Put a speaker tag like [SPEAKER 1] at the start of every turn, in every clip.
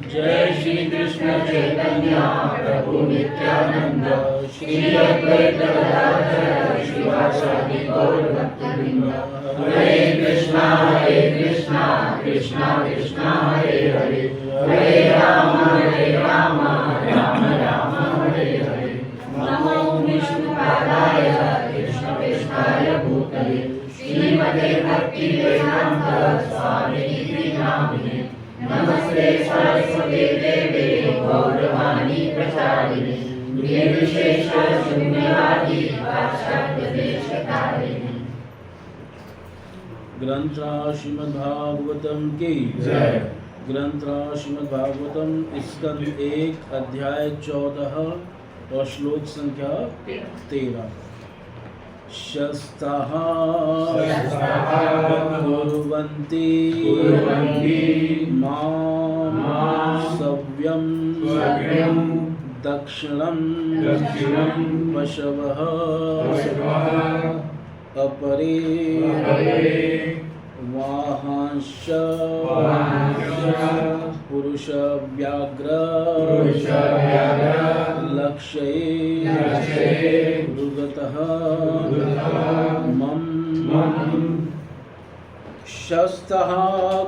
[SPEAKER 1] जय श्री कृष्ण चैतन्य प्रभु नित्यानंद श्री अद्वैत गदाधर शिवासादि गौर भक्तवृंद। हरे कृष्णा कृष्णा कृष्णा हरे हरे, हरे राम राम राम हरे हरे। नमो विष्णुपादाय कृष्णप्रेष्ठाय भूतले श्रीमते भक्ति वेदांत स्वामिनिधि नामिने। नमस्ते सरस्वती देवे गौरवाणी प्रचारिणे, निर्विशेष शून्यवादी पाश्चात्य देशतारिणे।
[SPEAKER 2] ग्रंथराज श्रीमद्भागवतम की जय। ग्रंथराज श्रीमद्भागवतम स्कंद 1 अध्याय 14 और श्लोक संख्या 13। शस्ताः कुर्वन्ति मां सव्यं दक्षिणं पशवः अपरे वाहांश्च पुरुष व्याघ्र लक्ष्ये रुदतः मम शस्तः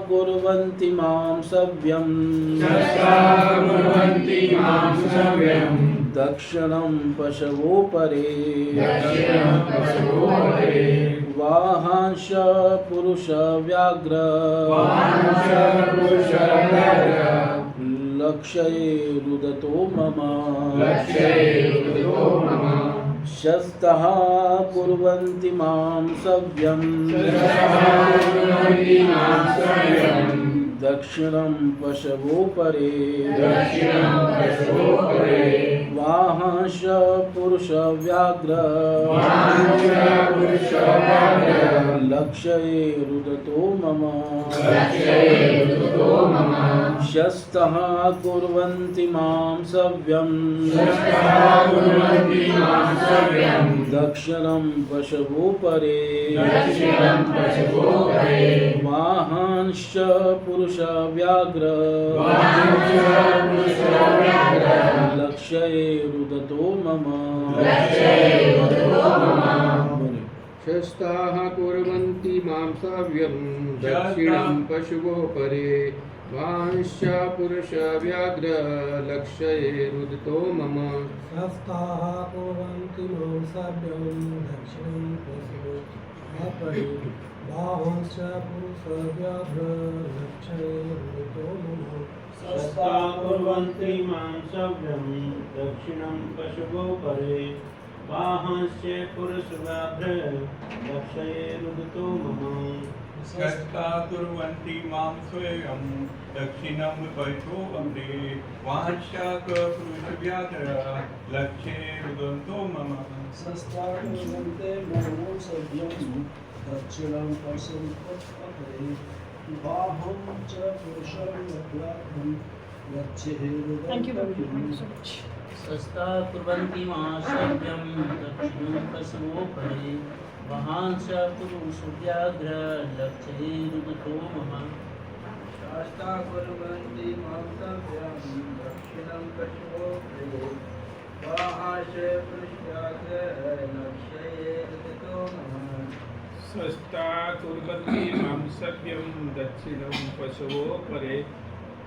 [SPEAKER 2] कुर्वन्ति मां सव्यं दक्षिणं पशवोपरे वाहांश पुरुष व्याघ्र लक्ष्ये रुदतो मम शस्तः कुर्वन्ति मां सव्यं दक्षिणं पशवोपरे वाहांश पुरुष व्याघ्र लक्ष्ये रुदतो मम शस्तः कुर्वन्ति मां सव्यं दक्षिणं पशवोपरे वाहांश्च पुरुष व्याघ्र लक्ष्ये रुदतो मम।
[SPEAKER 3] शस्ताः कुर्वन्ति मां सव्यं दक्षिणं पशवोपरे वांश्च पुरुष व्याघ्र लक्ष्ये रुदतो मम।
[SPEAKER 4] शस्ताः कुर्वन्ति मां सव्यं दक्षिणं पशवोपरे वाहांश्च पुरुष व्याघ्र लक्ष्ये रुदतो मम।
[SPEAKER 5] शस्ताः कुर्वन्ति मां सव्यं दक्षिणं पशवोपरे वाहांश्च पुरुष व्याघ्र लक्ष्ये रुदतो मम।
[SPEAKER 6] शस्ताः कुर्वन्ति मां सव्यं दक्षिणं पशवोपरे वाहांश्च पुरुष व्याघ्र लक्ष्ये रुदतो मम।
[SPEAKER 4] शस्ताः कुर्वन्ति मां सव्यं दक्षिणं पशवोपरे वाहांश्च पुरुष व्याघ्र लक्ष्ये रुदतो मम।
[SPEAKER 5] शस्ताः कुर्वन्ति मां सव्यं दक्षिणं पशवोपरे वाहांश्च पुरुष व्याघ्र लक्ष्ये रुदतो मम।
[SPEAKER 3] शस्ताः कुर्वन्ति मां सव्यं दक्षिणं पशवोपरे वाहांश्च पुरुष व्याघ्र लक्ष्ये रुदतो मम।
[SPEAKER 6] शस्ताः कुर्वन्ति मां सव्यं दक्षिणं पशवोपरे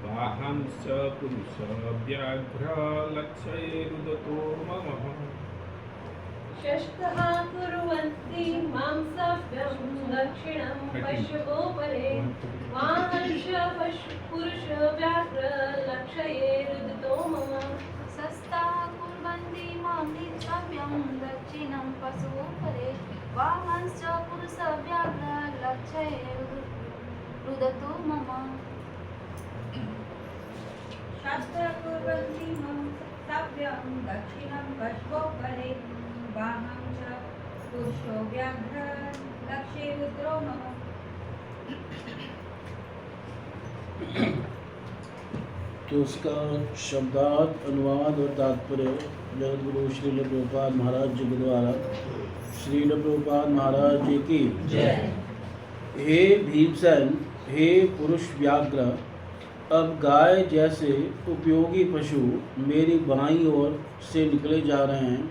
[SPEAKER 6] वाहांश्च पुरुष व्याघ्र लक्ष्ये रुदतो मम।
[SPEAKER 7] शस्ताः कुर्वन्ति मां सव्यं दक्षिणं पशवोपरे वाहांश्च पुरुष व्याघ्र लक्ष्ये रुदतो मम।
[SPEAKER 8] शस्ताः कुर्वन्ति मां सव्यं दक्षिणं पशवोपरे वाहांश्च पुरुष व्याघ्र लक्ष्ये रुदतो मम।
[SPEAKER 7] शस्ताः कुर्वन्ति मां सव्यं दक्षिणं पशवोपरे वाहांश्च पुरुष व्याघ्र लक्ष्ये रुदतो मम।
[SPEAKER 2] तो उसका शब्दार्थ अनुवाद और तात्पर्य जगतगुरु श्रील प्रभुपाद महाराज जी के द्वारा। श्रील प्रभुपाद महाराज जी की जय। हे भीमसेन, हे पुरुष व्याघ्र, अब गाय जैसे उपयोगी पशु मेरी बाईं ओर से निकले जा रहे हैं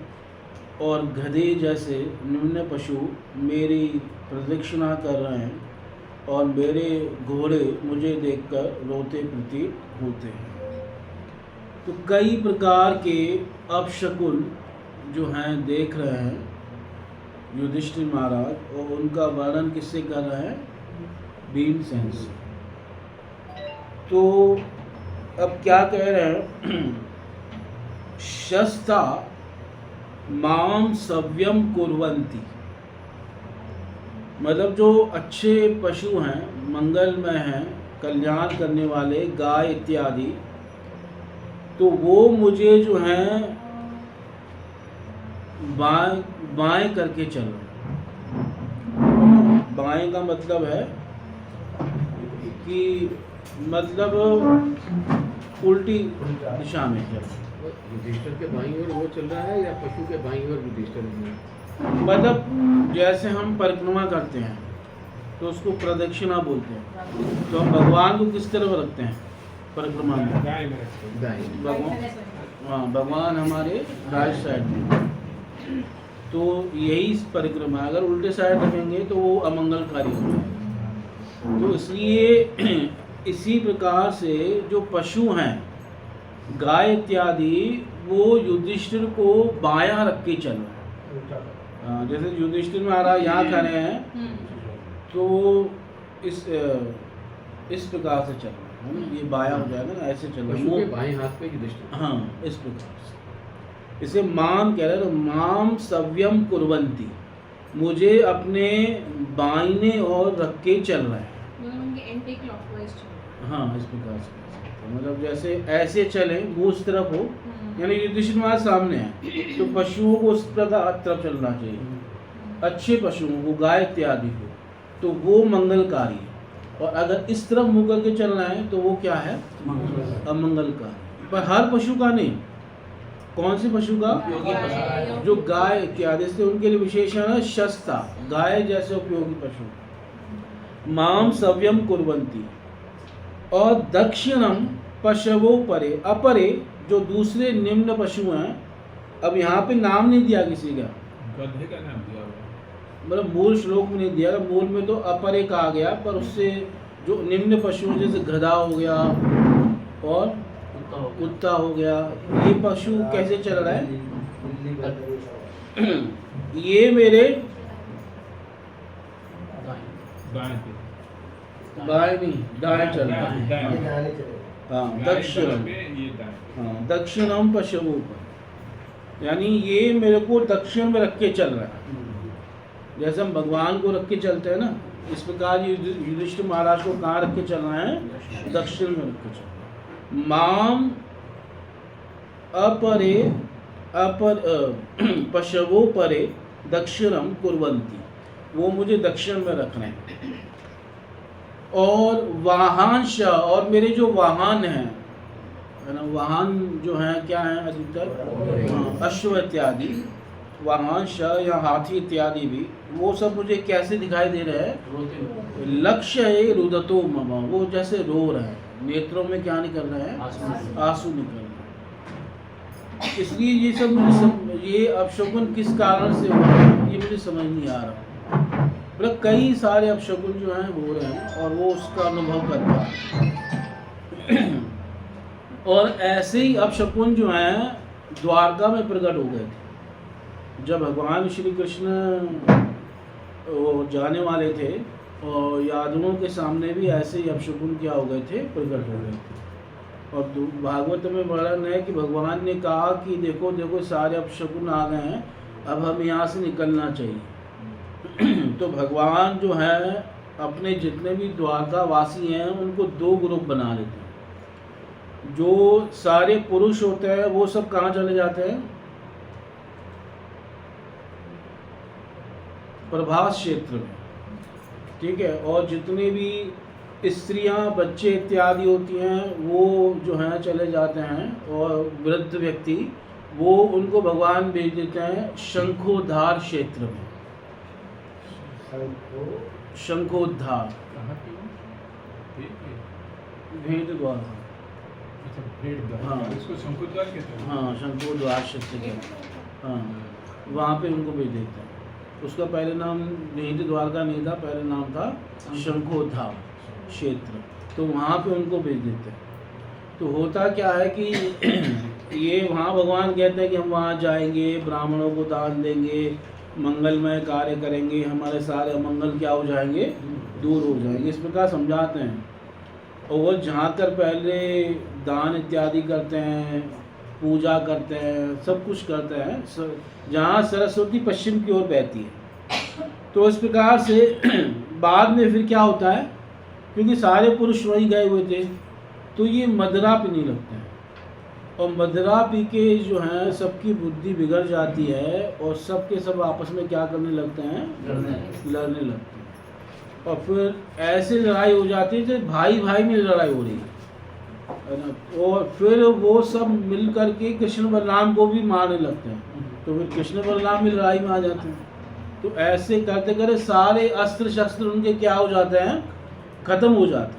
[SPEAKER 2] और गधे जैसे निम्न पशु मेरी प्रदक्षिणा कर रहे हैं और मेरे घोड़े मुझे देखकर रोते प्रतीत होते हैं। तो कई प्रकार के अपशकुन जो हैं देख रहे हैं युधिष्ठिर महाराज, और उनका वर्णन किससे कर रहे हैं? भीमसेन से। तो अब क्या कह रहे हैं? शस्ता माम सव्यम कुर्वन्ति, मतलब जो अच्छे पशु हैं, मंगलमय हैं, कल्याण करने वाले गाय इत्यादि, तो वो मुझे जो हैं बाएं करके चल रहे हैं। बाएं का मतलब है कि मतलब उल्टी दिशा में चल रहे हैं।
[SPEAKER 1] युधिष्ठिर के बाईं ओर वो चल रहा है या पशु के बाईं ओर युधिष्ठिर में?
[SPEAKER 2] मतलब जैसे हम परिक्रमा करते हैं तो उसको प्रदक्षिणा बोलते हैं, तो हम भगवान को किस तरफ रखते हैं परिक्रमा में?
[SPEAKER 6] गाय में रखते हैं।
[SPEAKER 1] दाएं।
[SPEAKER 2] भगवान, हाँ, भगवान हमारे राइट साइड में, तो यही परिक्रमा। अगर उल्टे साइड रखेंगे तो वो अमंगलकारी हो जाएगा। तो इसलिए इसी प्रकार से जो पशु हैं गाय इत्यादि, वो युधिष्ठिर को बायां रख के चल रहे हैं। जैसे युधिष्ठिर महाराज यहाँ खड़े हैं तो इस प्रकार से चल रहे हैं, ये बायां हो जाएगा ना, ऐसे चल रहे
[SPEAKER 1] पशु के
[SPEAKER 2] हैं।
[SPEAKER 1] बाएं हाथ पे युधिष्ठिर।
[SPEAKER 2] हाँ, इस प्रकार से। इसे माम कह रहे हैं, तो माम सव्यम कुर्वन्ति, मुझे अपने बाईने और रख के चल रहे हैं।
[SPEAKER 8] एंटी क्लॉकवाइज चल।
[SPEAKER 2] हाँ, इस प्रकार से मतलब जैसे ऐसे चले, वो उस तरफ हो, यानी युधिष्ठिर महाराज सामने है, तो पशुओं को उस प्रकार तरफ चलना चाहिए। अच्छे पशुओं को, गाय इत्यादि को, तो वो मंगलकारी है। और अगर इस तरफ मुँह करके चलना है तो वो क्या है? अमंगलकारी। पर हर पशु का नहीं। कौन से पशु का?
[SPEAKER 5] उपयोगी पशु।
[SPEAKER 2] जो गाय इत्यादि से, उनके लिए विशेषण है शस्ता, गाय जैसे उपयोगी पशु। माम सव्यम कुर्वन्ति, और दक्षिणम पशवो परे, अपरे जो दूसरे निम्न पशु हैं। अब यहाँ पे नाम नहीं दिया किसी का,
[SPEAKER 6] गधे का नाम दिया हुआ है।
[SPEAKER 2] मतलब मूल श्लोक में नहीं दिया, मूल में तो अपरे कहा गया, पर उससे जो निम्न पशु जैसे गधा हो गया और कुत्ता हो गया, ये पशु कैसे चल रहा है? ये मेरे
[SPEAKER 6] दाएं पे।
[SPEAKER 2] बाएं नहीं, दाएं चल रहा है।
[SPEAKER 6] दाएं।
[SPEAKER 2] हाँ,
[SPEAKER 6] दाएं
[SPEAKER 2] दक्षिण।
[SPEAKER 6] तरफ पे ये दाएं।
[SPEAKER 2] हाँ, दक्षिणम पशवों पर, यानी ये मेरे को दक्षिण में रख के चल रहा है। जैसे हम भगवान को रख के चलते हैं ना, इस प्रकार युधिष्ठिर महाराज को कहाँ रख के चल रहा है? दक्षिण में रख के चल रहा है। माम अपरे पशवों परे दक्षिणम कुर्वन्ति, वो मुझे दक्षिण में रख रहे हैं। और वाहनश, और मेरे जो वाहन हैं, है ना, वाहन जो हैं क्या हैं अधिकतर? अश्व इत्यादि, वाहनश या हाथी इत्यादि भी, वो सब मुझे कैसे दिखाई दे रहे हैं? लक्ष्य है रुदतो मम, वो जैसे रो रहे हैं, नेत्रों में क्या निकल रहे हैं? आंसू निकल रहे हैं। इसलिए ये सब ये अपशकुन किस कारण से हो रहे हैं, ये मुझे समझ नहीं आ रहा। मतलब कई सारे अपशकुन जो हैं हो रहे हैं और वो उसका अनुभव कर पा रहे हैं। और ऐसे ही अपशकुन जो हैं द्वारका में प्रकट हो गए थे। जब भगवान श्री कृष्ण जाने वाले थे और यादवों के सामने भी ऐसे ही अपशकुन क्या हो गए थे? प्रकट हो गए थे। और भागवत में वर्णन है कि भगवान ने कहा कि देखो देखो सारे अपशकुन आ गए हैं, अब हम यहाँ से निकलना चाहिए। तो भगवान जो है अपने जितने भी द्वारका वासी हैं उनको दो ग्रुप बना लेते हैं। जो सारे पुरुष होते हैं वो सब कहाँ चले जाते हैं? प्रभास क्षेत्र में, ठीक है। और जितने भी स्त्रियां, बच्चे इत्यादि होती हैं वो जो हैं चले जाते हैं, और वृद्ध व्यक्ति वो उनको भगवान भेज देते हैं शंखोद्धार क्षेत्र में। शंखोद्धार भेंट द्वार।
[SPEAKER 6] अच्छा भेंट द्वार
[SPEAKER 2] हाँ।
[SPEAKER 6] इसको शंकुद्वार कहते हैं।
[SPEAKER 2] हाँ, शंकुर द्वार क्षेत्र के, हाँ, वहाँ पे उनको भेज देते हैं। उसका पहले नाम भेंट द्वार का नहीं था, पहले नाम था शंखोद्धार क्षेत्र, तो वहाँ पे उनको भेज देते हैं। तो होता क्या है कि ये वहाँ भगवान कहते हैं कि हम वहाँ जाएंगे, ब्राह्मणों को दान देंगे, मंगलमय कार्य करेंगे, हमारे सारे अमंगल क्या हो जाएंगे, दूर हो जाएंगे, इस प्रकार समझाते हैं। और जहाँ कर पहले दान इत्यादि करते हैं, पूजा करते हैं, सब कुछ करते हैं, जहाँ सरस्वती पश्चिम की ओर बहती है। तो इस प्रकार से बाद में फिर क्या होता है, क्योंकि सारे पुरुष वहीं गए हुए थे, तो ये मदिरा पीने लगते हैं, और मदिरा पी के जो है सबकी बुद्धि बिगड़ जाती है, और सब के सब आपस में क्या करने लगते हैं, लड़ने लगते हैं। और फिर ऐसे लड़ाई हो जाती है जैसे भाई भाई में लड़ाई हो रही है ना, और फिर वो सब मिल करके कृष्ण बलराम को भी मारने लगते हैं, तो फिर कृष्ण बलराम भी लड़ाई में आ जाते हैं। तो ऐसे करते करते सारे अस्त्र शस्त्र उनके क्या हो जाते हैं, खत्म हो जाते हैं।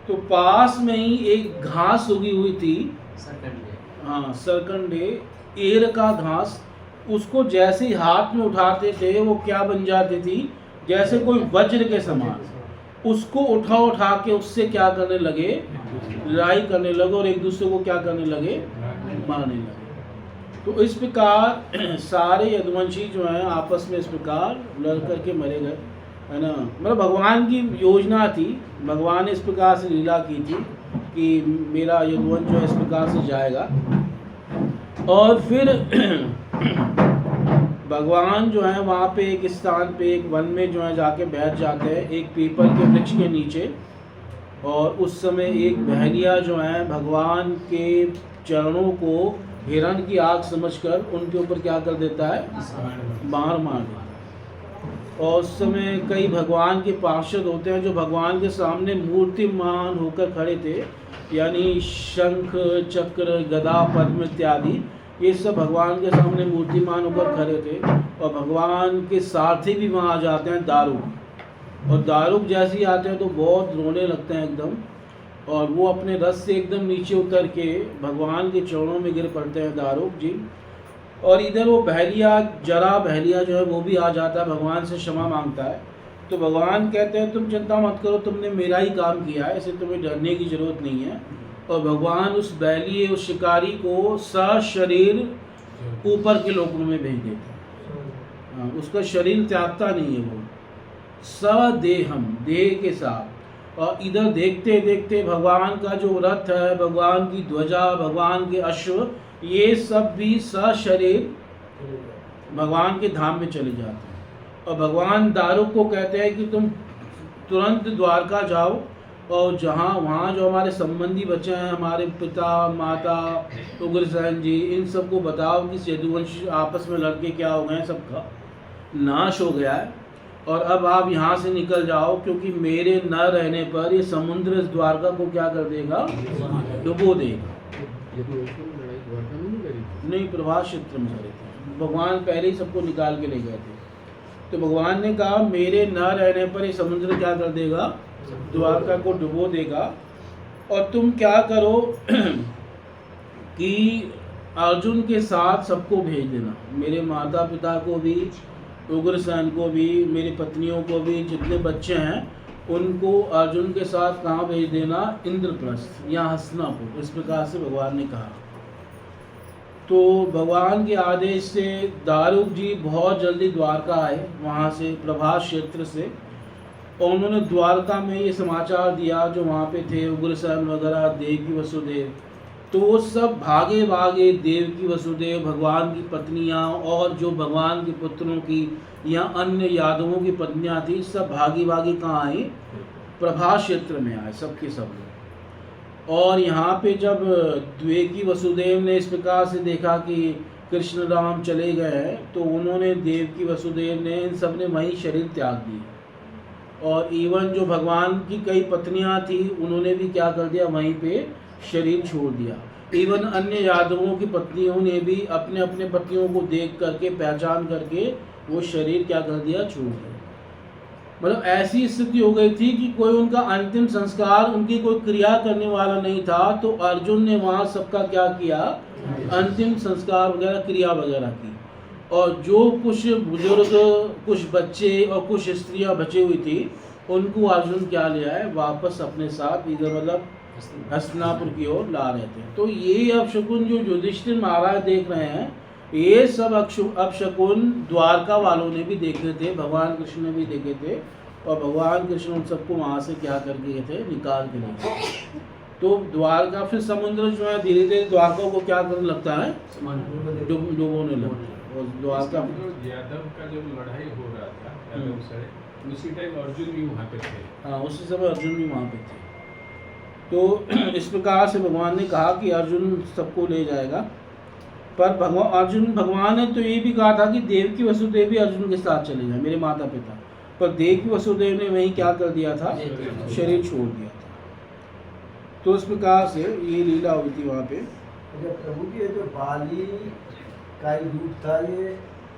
[SPEAKER 2] तो पास में ही एक घास उगी हुई थी, हाँ सरकंडे, एर का घास, उसको जैसे ही हाथ में उठाते थे वो क्या बन जाती थी, जैसे कोई वज्र के समान। उसको उठा के उससे क्या करने लगे, लड़ाई करने लगे, और एक दूसरे को क्या करने लगे, मारने लगे। तो इस प्रकार सारे यदुवंशी जो हैं आपस में इस प्रकार लड़ करके मरे गए, है ना। मतलब भगवान की योजना थी, भगवान ने इस प्रकार से लीला की थी कि मेरा यदुवंश जो है इस प्रकार से जाएगा। और फिर भगवान जो है वहाँ पे एक स्थान पे, एक वन में जो है जाके बैठ जाते हैं, एक पीपल के वृक्ष के नीचे। और उस समय एक बहरिया जो है भगवान के चरणों को हिरण की आग समझकर उनके ऊपर क्या कर देता है, मार देता है। और उस समय कई भगवान के पार्षद होते हैं जो भगवान के सामने मूर्तिमान होकर खड़े थे, यानी शंख चक्र गदा पद्म इत्यादि, ये सब भगवान के सामने मूर्तिमान होकर खड़े थे। और भगवान के सारथी भी वहाँ आ जाते हैं, दारुक। और दारुक जैसे ही आते हैं तो बहुत रोने लगते हैं एकदम, और वो अपने रथ से एकदम नीचे उतर के भगवान के चरणों में गिर पड़ते हैं दारुक जी। और इधर वो बहलिया, जरा बहलिया जो है वो भी आ जाता है, भगवान से क्षमा मांगता है। तो भगवान कहते हैं तुम चिंता मत करो, तुमने मेरा ही काम किया है, इसलिए तुम्हें डरने की जरूरत नहीं है। और भगवान उस बैलिए, उस शिकारी को सशरीर ऊपर के लोकों में भेज देते हैं। हाँ, उसका शरीर त्यागता नहीं है, वो सदेहम, देह के साथ। और इधर देखते देखते भगवान का जो रथ है, भगवान की ध्वजा, भगवान के अश्व, ये सब भी सशरीर भगवान के धाम में चले जाते हैं। और भगवान दारुक को कहते हैं कि तुम तुरंत द्वारका जाओ, और जहाँ वहाँ जो हमारे संबंधी बचे हैं, हमारे पिता माता उग्रसेन जी, इन सबको बताओ कि यदुवंश आपस में लड़के क्या हो गए हैं, सबका नाश हो गया है, और अब आप यहाँ से निकल जाओ, क्योंकि मेरे न रहने पर ये समुद्र इस द्वारका को क्या कर देगा, डुबो देगा।
[SPEAKER 1] यदुवंशियों में लड़ाई द्वारका में नहीं करी थी?
[SPEAKER 2] नहीं, प्रभास क्षेत्र में करे थे, भगवान पहले ही सबको निकाल के ले गए थे। तो भगवान ने कहा मेरे न रहने पर ये समुद्र क्या कर देगा, द्वारका को डुबो देगा। और तुम क्या करो कि अर्जुन के साथ सबको भेज देना, मेरे माता पिता को भी, उग्रसेन को भी, मेरी पत्नियों को भी, जितने बच्चे हैं उनको अर्जुन के साथ कहाँ भेज देना, इंद्रप्रस्थ या हस्तिनापुर, इस प्रकार से भगवान ने कहा। तो भगवान के आदेश से दारुक जी बहुत जल्दी द्वारका आए, वहाँ से प्रभास क्षेत्र से, और उन्होंने द्वारका में ये समाचार दिया जो वहाँ पे थे उग्रसेन वगैरह, देवकी वसुदेव। तो वो सब भागे भागे देवकी वसुदेव, भगवान की पत्नियाँ, और जो भगवान के पुत्रों की या अन्य यादवों की पत्नियाँ थी, सब भागी भागी कहाँ आई, प्रभास क्षेत्र में आए, सबके सब लोग। और यहाँ पे जब देवकी वसुदेव ने इस प्रकार से देखा कि कृष्ण राम चले गए हैं, तो उन्होंने, देवकी वसुदेव ने, इन सब ने वहीं शरीर त्याग दिए। और इवन जो भगवान की कई पत्नियां थी उन्होंने भी क्या कर दिया, वहीं पे शरीर छोड़ दिया। इवन अन्य यादवों की पत्नियों ने भी अपने अपने पतियों को देख करके, पहचान करके वो शरीर क्या कर दिया, छोड़ दिया। मतलब ऐसी स्थिति हो गई थी कि कोई उनका अंतिम संस्कार, उनकी कोई क्रिया करने वाला नहीं था, तो अर्जुन ने वहाँ सबका क्या किया, अंतिम संस्कार वगैरह क्रिया वगैरह की। और जो कुछ बुजुर्ग, कुछ बच्चे और कुछ स्त्रियां बची हुई थी, उनको अर्जुन क्या ले आए, वापस अपने साथ इधर मतलब हस्तिनापुर की ओर ला रहे थे। तो ये अपशकुन जो युधिष्ठिर महाराज देख रहे हैं, ये सब अपशकुन द्वारका वालों ने भी देखे थे, भगवान कृष्ण ने भी देखे थे, और भगवान कृष्ण उन सबको वहाँ से क्या कर गए थे, निकाल के ले गए। तो द्वारका, फिर समुद्र जो है धीरे धीरे द्वारका को क्या करने लगता है, डुबोने लगता है। और द्वारका
[SPEAKER 6] यादव का जब लड़ाई हो रहा था यादव से, उसी टाइम अर्जुन भी वहाँ पे थे।
[SPEAKER 2] हाँ, उसी समय अर्जुन भी वहाँ पे थे। तो इस प्रकार से भगवान ने कहा कि अर्जुन सबको ले जाएगा। पर भगवान ने तो ये भी कहा था कि देवकी वसुदेव भी अर्जुन के साथ चले जाए, मेरे माता पिता। पर देवकी वसुदेव ने वहीं क्या कर दिया था, शरीर छोड़ दिया था। तो इस प्रकार से ये लीला हुई थी वहाँ पे।
[SPEAKER 3] प्रभु की जो बाली का ही रूप था ये,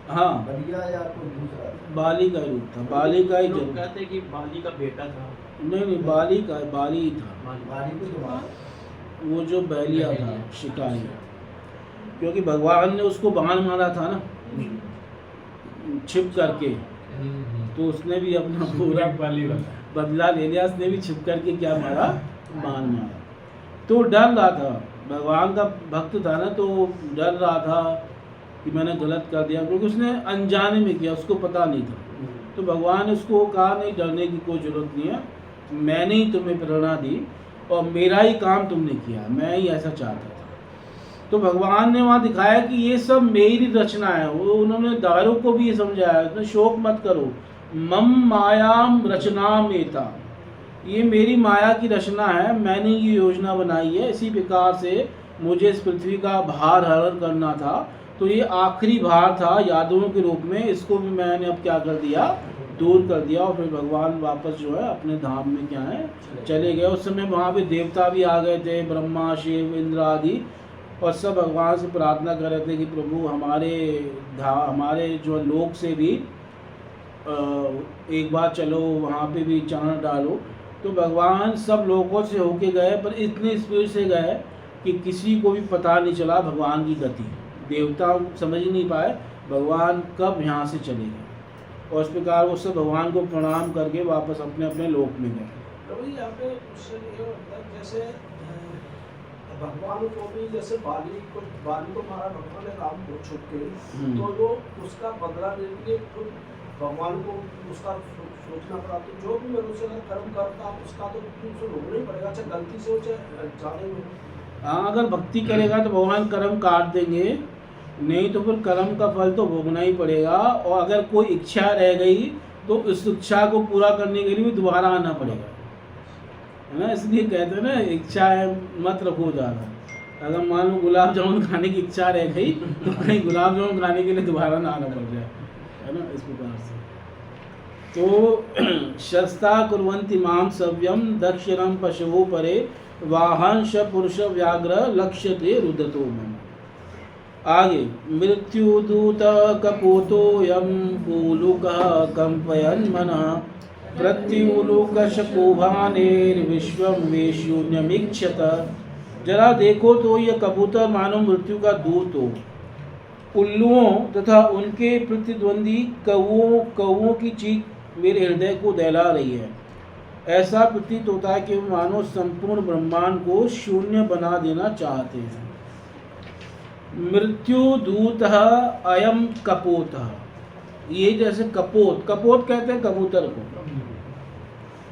[SPEAKER 2] हाँ,
[SPEAKER 3] बलिया या कोई दूसरा?
[SPEAKER 2] बाली का ही रूप था, बाली का ही
[SPEAKER 5] लोग
[SPEAKER 2] जन्म।
[SPEAKER 5] कहते हैं कि बाली का बेटा था।
[SPEAKER 2] नहीं, बाली ही था,
[SPEAKER 3] बाली को तो मारा।
[SPEAKER 2] वो जो बैलिया था, शिकारी। क्योंकि भगवान ने उसको बाण मारा था ना, छिप करके, तो उसने भी अपना पूरा
[SPEAKER 6] वाली वाला
[SPEAKER 2] बदला ले लिया। उसने भी छिप करके क्या मारा, बाण मारा। तो डर रहा था, भगवान का भक्त था ना, तो डर रहा था कि मैंने गलत कर दिया, क्योंकि उसने अनजाने में किया, उसको पता नहीं था। तो भगवान ने उसको कहा, नहीं, डरने की कोई ज़रूरत नहीं है, मैंने ही तुम्हें प्रेरणा दी और मेरा ही काम तुमने किया, मैं ही ऐसा चाहता था। तो भगवान ने वहाँ दिखाया कि ये सब मेरी रचना है। वो उन्होंने दारू को भी ये समझाया, उसने शोक मत करो, मम मायाम रचना मेता, ये मेरी माया की रचना है, मैंने ये योजना बनाई है। इसी प्रकार से मुझे इस पृथ्वी का भार हरण करना था, तो ये आखिरी भार था यादवों के रूप में, इसको भी मैंने अब क्या कर दिया, दूर कर दिया। और फिर भगवान वापस जो है अपने धाम में क्या है, चले गए। उस समय वहाँ पे देवता भी आ गए थे, ब्रह्मा, शिव, इंद्र आदि, और सब भगवान से प्रार्थना कर रहे थे कि प्रभु हमारे जो लोक से भी एक बार चलो, वहाँ पे भी चांद डालो। तो भगवान सब लोगों से होके गए, पर इतनी स्पीड से गए कि किसी को भी पता नहीं चला भगवान की गति। देवता समझ ही नहीं पाए भगवान कब यहाँ से चले गए। और इस प्रकार वो सब भगवान को प्रणाम करके वापस अपने अपने लोक में गए।
[SPEAKER 4] प्रभु जी, यहाँ पे उससे ये होता है, जैसे भगवान को भी, जैसे बाली को मारा भगवान ने राम को छुप के, तो जो उसका बदला लेने के लिए खुद भगवान को उसका सोचना पड़ा। तो जो भी मनुष्य अगर कर्म करता उसका तो उसे भोगना ही पड़ेगा, चाहे गलती से हो चाहे जाने में।
[SPEAKER 2] हाँ, अगर भक्ति करेगा तो भगवान कर्म काट देंगे, नहीं तो फिर कर्म का फल तो भोगना ही पड़ेगा। और अगर कोई इच्छा रह गई तो उस इच्छा को पूरा करने के लिए दोबारा आना पड़ेगा, है ना। इसलिए कहते हैं ना, इच्छा है मत रखो ज़्यादा। अगर मान लो गुलाब जामुन खाने की इच्छा रह गई तो कहीं गुलाब जामुन खाने के लिए दोबारा ना आना पड़ जाए, है ना, इस प्रकार से। तो शस्ता कुर्वन्ति मां सव्यम दक्षिणम पशवो परे वाहंश पुरुष व्याघ्र लक्ष्यते रुदतो मम। आगे, मृत्युदूत कपूतोऽयं पूलुकः कंपयन् मनः प्रत्युलूकशकुभानेर्विश्वं वेश्यून्यमीक्षत। जरा देखो तो यह कबूतर मानो मृत्यु का दूत हो, उल्लुओं तथा उनके प्रतिद्वंदी कौओं की चीख मेरे हृदय को दहला रही है। ऐसा प्रतीत होता है कि मानो संपूर्ण ब्रह्मांड को शून्य बना देना चाहते हैं। मृत्यु दूत अयम कपोत, ये जैसे कपोत कहते हैं कबूतर को।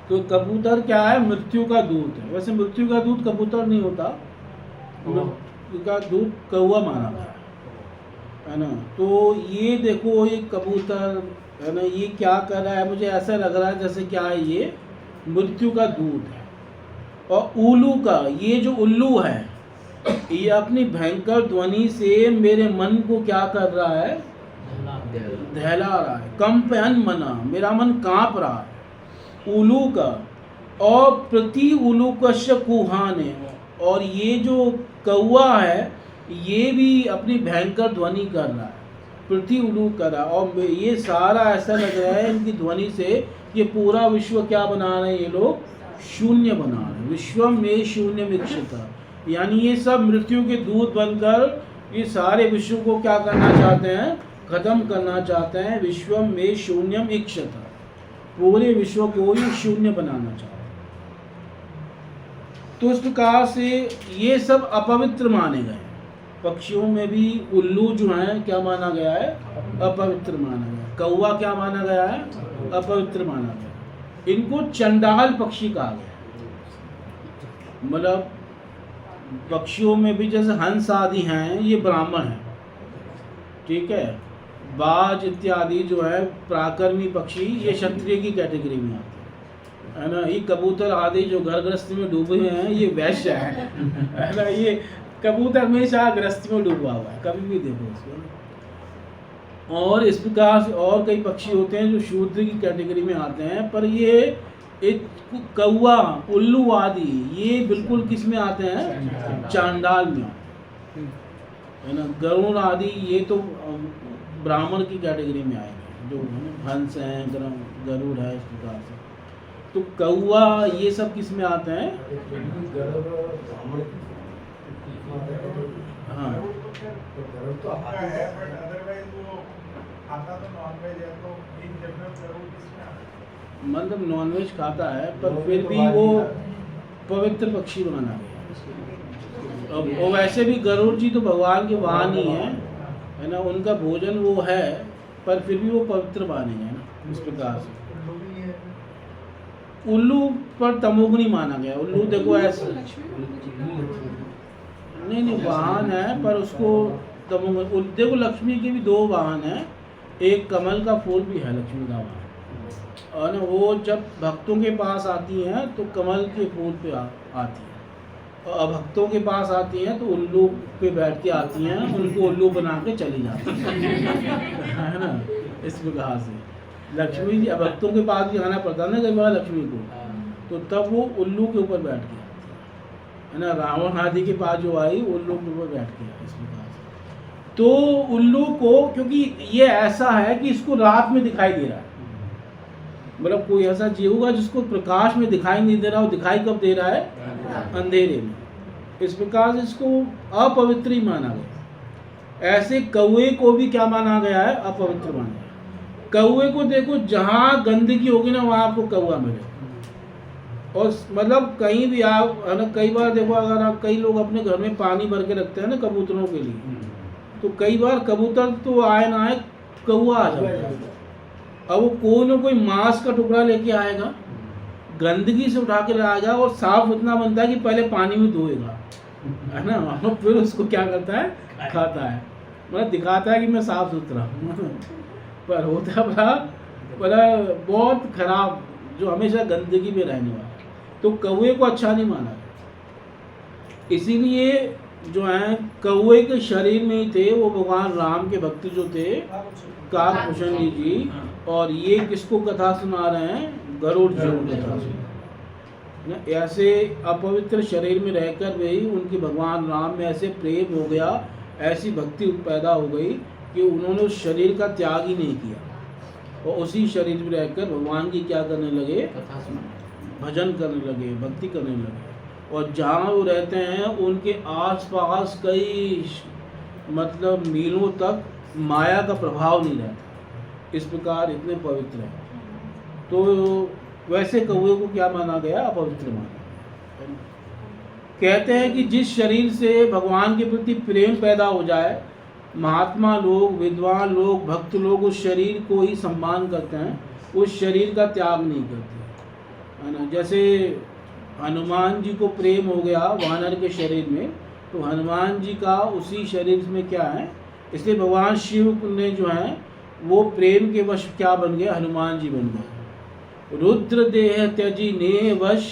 [SPEAKER 2] तो कबूतर क्या है, मृत्यु का दूत है। वैसे मृत्यु का दूत कबूतर नहीं होता, मृत्यु का दूत कौवा माना गया है ना। तो ये देखो, ये कबूतर है ना, ये क्या कर रहा है, मुझे ऐसा लग रहा है जैसे क्या है, ये मृत्यु का दूत है। और उल्लू का, ये जो उल्लू है, ये अपनी भयंकर ध्वनि से मेरे मन को क्या कर रहा है, दहला रहा है। कंपयन मना, मेरा मन कांप रहा है। उल्लू का, और प्रति उल्लू कश्य कुहाने, और ये जो कौवा है ये भी अपनी भयंकर ध्वनि कर रहा है। पृथ्वी उलू करा, और ये सारा ऐसा लग रहा है इनकी ध्वनि से ये पूरा विश्व क्या बना रहे हैं, ये लोग शून्य बना रहे हैं। विश्वम में शून्य मिक्षता, यानी ये सब मृत्यु के दूत बनकर ये सारे विश्व को क्या करना चाहते हैं, खत्म करना चाहते हैं। विश्वम में शून्यम इक्षता, पूरे विश्व को ये शून्य बनाना चाहते हैं। तो इस प्रकार से ये सब अपवित्र माने गए। पक्षियों में भी उल्लू जो है क्या माना गया है, अपवित्र माना गया। कौवा क्या माना गया है, अपवित्र माना गया। इनको चंडाल पक्षी कहा गया। मतलब पक्षियों में भी जैसे हंस आदि हैं ये ब्राह्मण हैं, ठीक है। बाज इत्यादि जो है प्राकर्मी पक्षी ये क्षत्रिय की कैटेगरी में आते हैं, है ना। ये कबूतर आदि जो घर गृहस्थी में डूबे हुए हैं ये वैश्य है ना। ये कबूतर हमेशा गृहस्थी में डूबा हुआ है, कभी भी देखो इसको। और इस प्रकार से और कई पक्षी होते हैं जो शूद्र की कैटेगरी में आते हैं, पर ये एक कौवा उल्लू आदि ये बिल्कुल किस में आते हैं, चांडाल में आते हैं, है ना। गरुड़ आदि ये तो ब्राह्मण की कैटेगरी में आएंगे, जो हंस हैं, गरुड़ है, इस प्रकार से। तो कौवा ये सब किस में आते हैं, हाँ। मतलब नॉनवेज खाता है पर फिर भी वो पवित्र पक्षी बनाना गया। अब वो वैसे भी गरुड़ जी तो भगवान के वाहन ही हैं, है ना। उनका भोजन वो है, पर फिर भी वो पवित्र माने गए ना, इस प्रकार से। उल्लू पर तमोगुनी माना गया। उल्लू देखो ऐसे नहीं वाहन है, पर उसको तमोगुनी। देखो लक्ष्मी के भी दो वाहन हैं, एक कमल का फूल भी है लक्ष्मी का वाहन, और वो जब भक्तों के पास आती हैं तो कमल के फूल पे आती हैं, और अभक्तों के पास आती हैं तो उल्लू पे बैठ के आती हैं, उनको उल्लू बना के चली जाती हैं, है ना। इस प्रकार से लक्ष्मी जी अभक्तों के पास भी आना पड़ता ना कई बार लक्ष्मी को, तो तब वो उल्लू के ऊपर बैठ के आती है ना। रावण आदि के पास जो आई उल्लू के ऊपर बैठ के आई, इस प्रकार से। तो उल्लू को, क्योंकि ये ऐसा है कि इसको रात में दिखाई दे रहा है, मतलब कोई ऐसा जीव होगा जिसको प्रकाश में दिखाई नहीं दे रहा, वो दिखाई कब दे रहा है, अंधेरे में। इस प्रकार से इसको अपवित्र ही माना गया। ऐसे कौवे को भी क्या माना गया है, अपवित्र माना गया। कौवे को देखो जहाँ गंदगी होगी ना वहाँ आपको कौवा मिले, और मतलब कहीं भी आप, है ना। कई बार देखो अगर आप, कई लोग अपने घर में पानी भर के रखते हैं ना कबूतरों के लिए, तो कई बार कबूतर तो आए ना आए कौवा आ जाता है। अब वो कोई ना कोई मांस का टुकड़ा लेके आएगा, गंदगी से उठा के लाएगा, और साफ इतना बनता है कि पहले पानी में धोएगा, है ना, और फिर उसको क्या करता है, खाता है। मतलब दिखाता है कि मैं साफ सुथरा हूँ, पर होता बड़ा बहुत खराब, जो हमेशा गंदगी में रहने वाला। तो कौवे को अच्छा नहीं माना, इसीलिए जो है कौवे के शरीर में ही थे वो भगवान राम के भक्त जो थे काकभूषण जी, और ये किसको कथा सुना रहे हैं, गरुड़ जी को कथा सुना। ऐसे अपवित्र शरीर में रहकर भी उनकी भगवान राम में ऐसे प्रेम हो गया, ऐसी भक्ति पैदा हो गई कि उन्होंने उस शरीर का त्याग ही नहीं किया, और उसी शरीर में रहकर भगवान की क्या करने लगे, भजन करने लगे, भक्ति करने लगे। और जहाँ वो रहते हैं उनके आसपास कई मतलब मीलों तक माया का प्रभाव नहीं रहता, इस प्रकार इतने पवित्र हैं। तो वैसे कौवे को क्या माना गया, अपवित्र माना गया। कहते हैं कि जिस शरीर से भगवान के प्रति प्रेम पैदा हो जाए, महात्मा लोग, विद्वान लोग, भक्त लोग उस शरीर को ही सम्मान करते हैं, उस शरीर का त्याग नहीं करते, है ना। जैसे हनुमान जी को प्रेम हो गया वानर के शरीर में, तो हनुमान जी का उसी शरीर में क्या है, इसलिए भगवान शिव ने जो है वो प्रेम के वश क्या बन गए, हनुमान जी बन गए। रुद्र देह त्यजी ने वश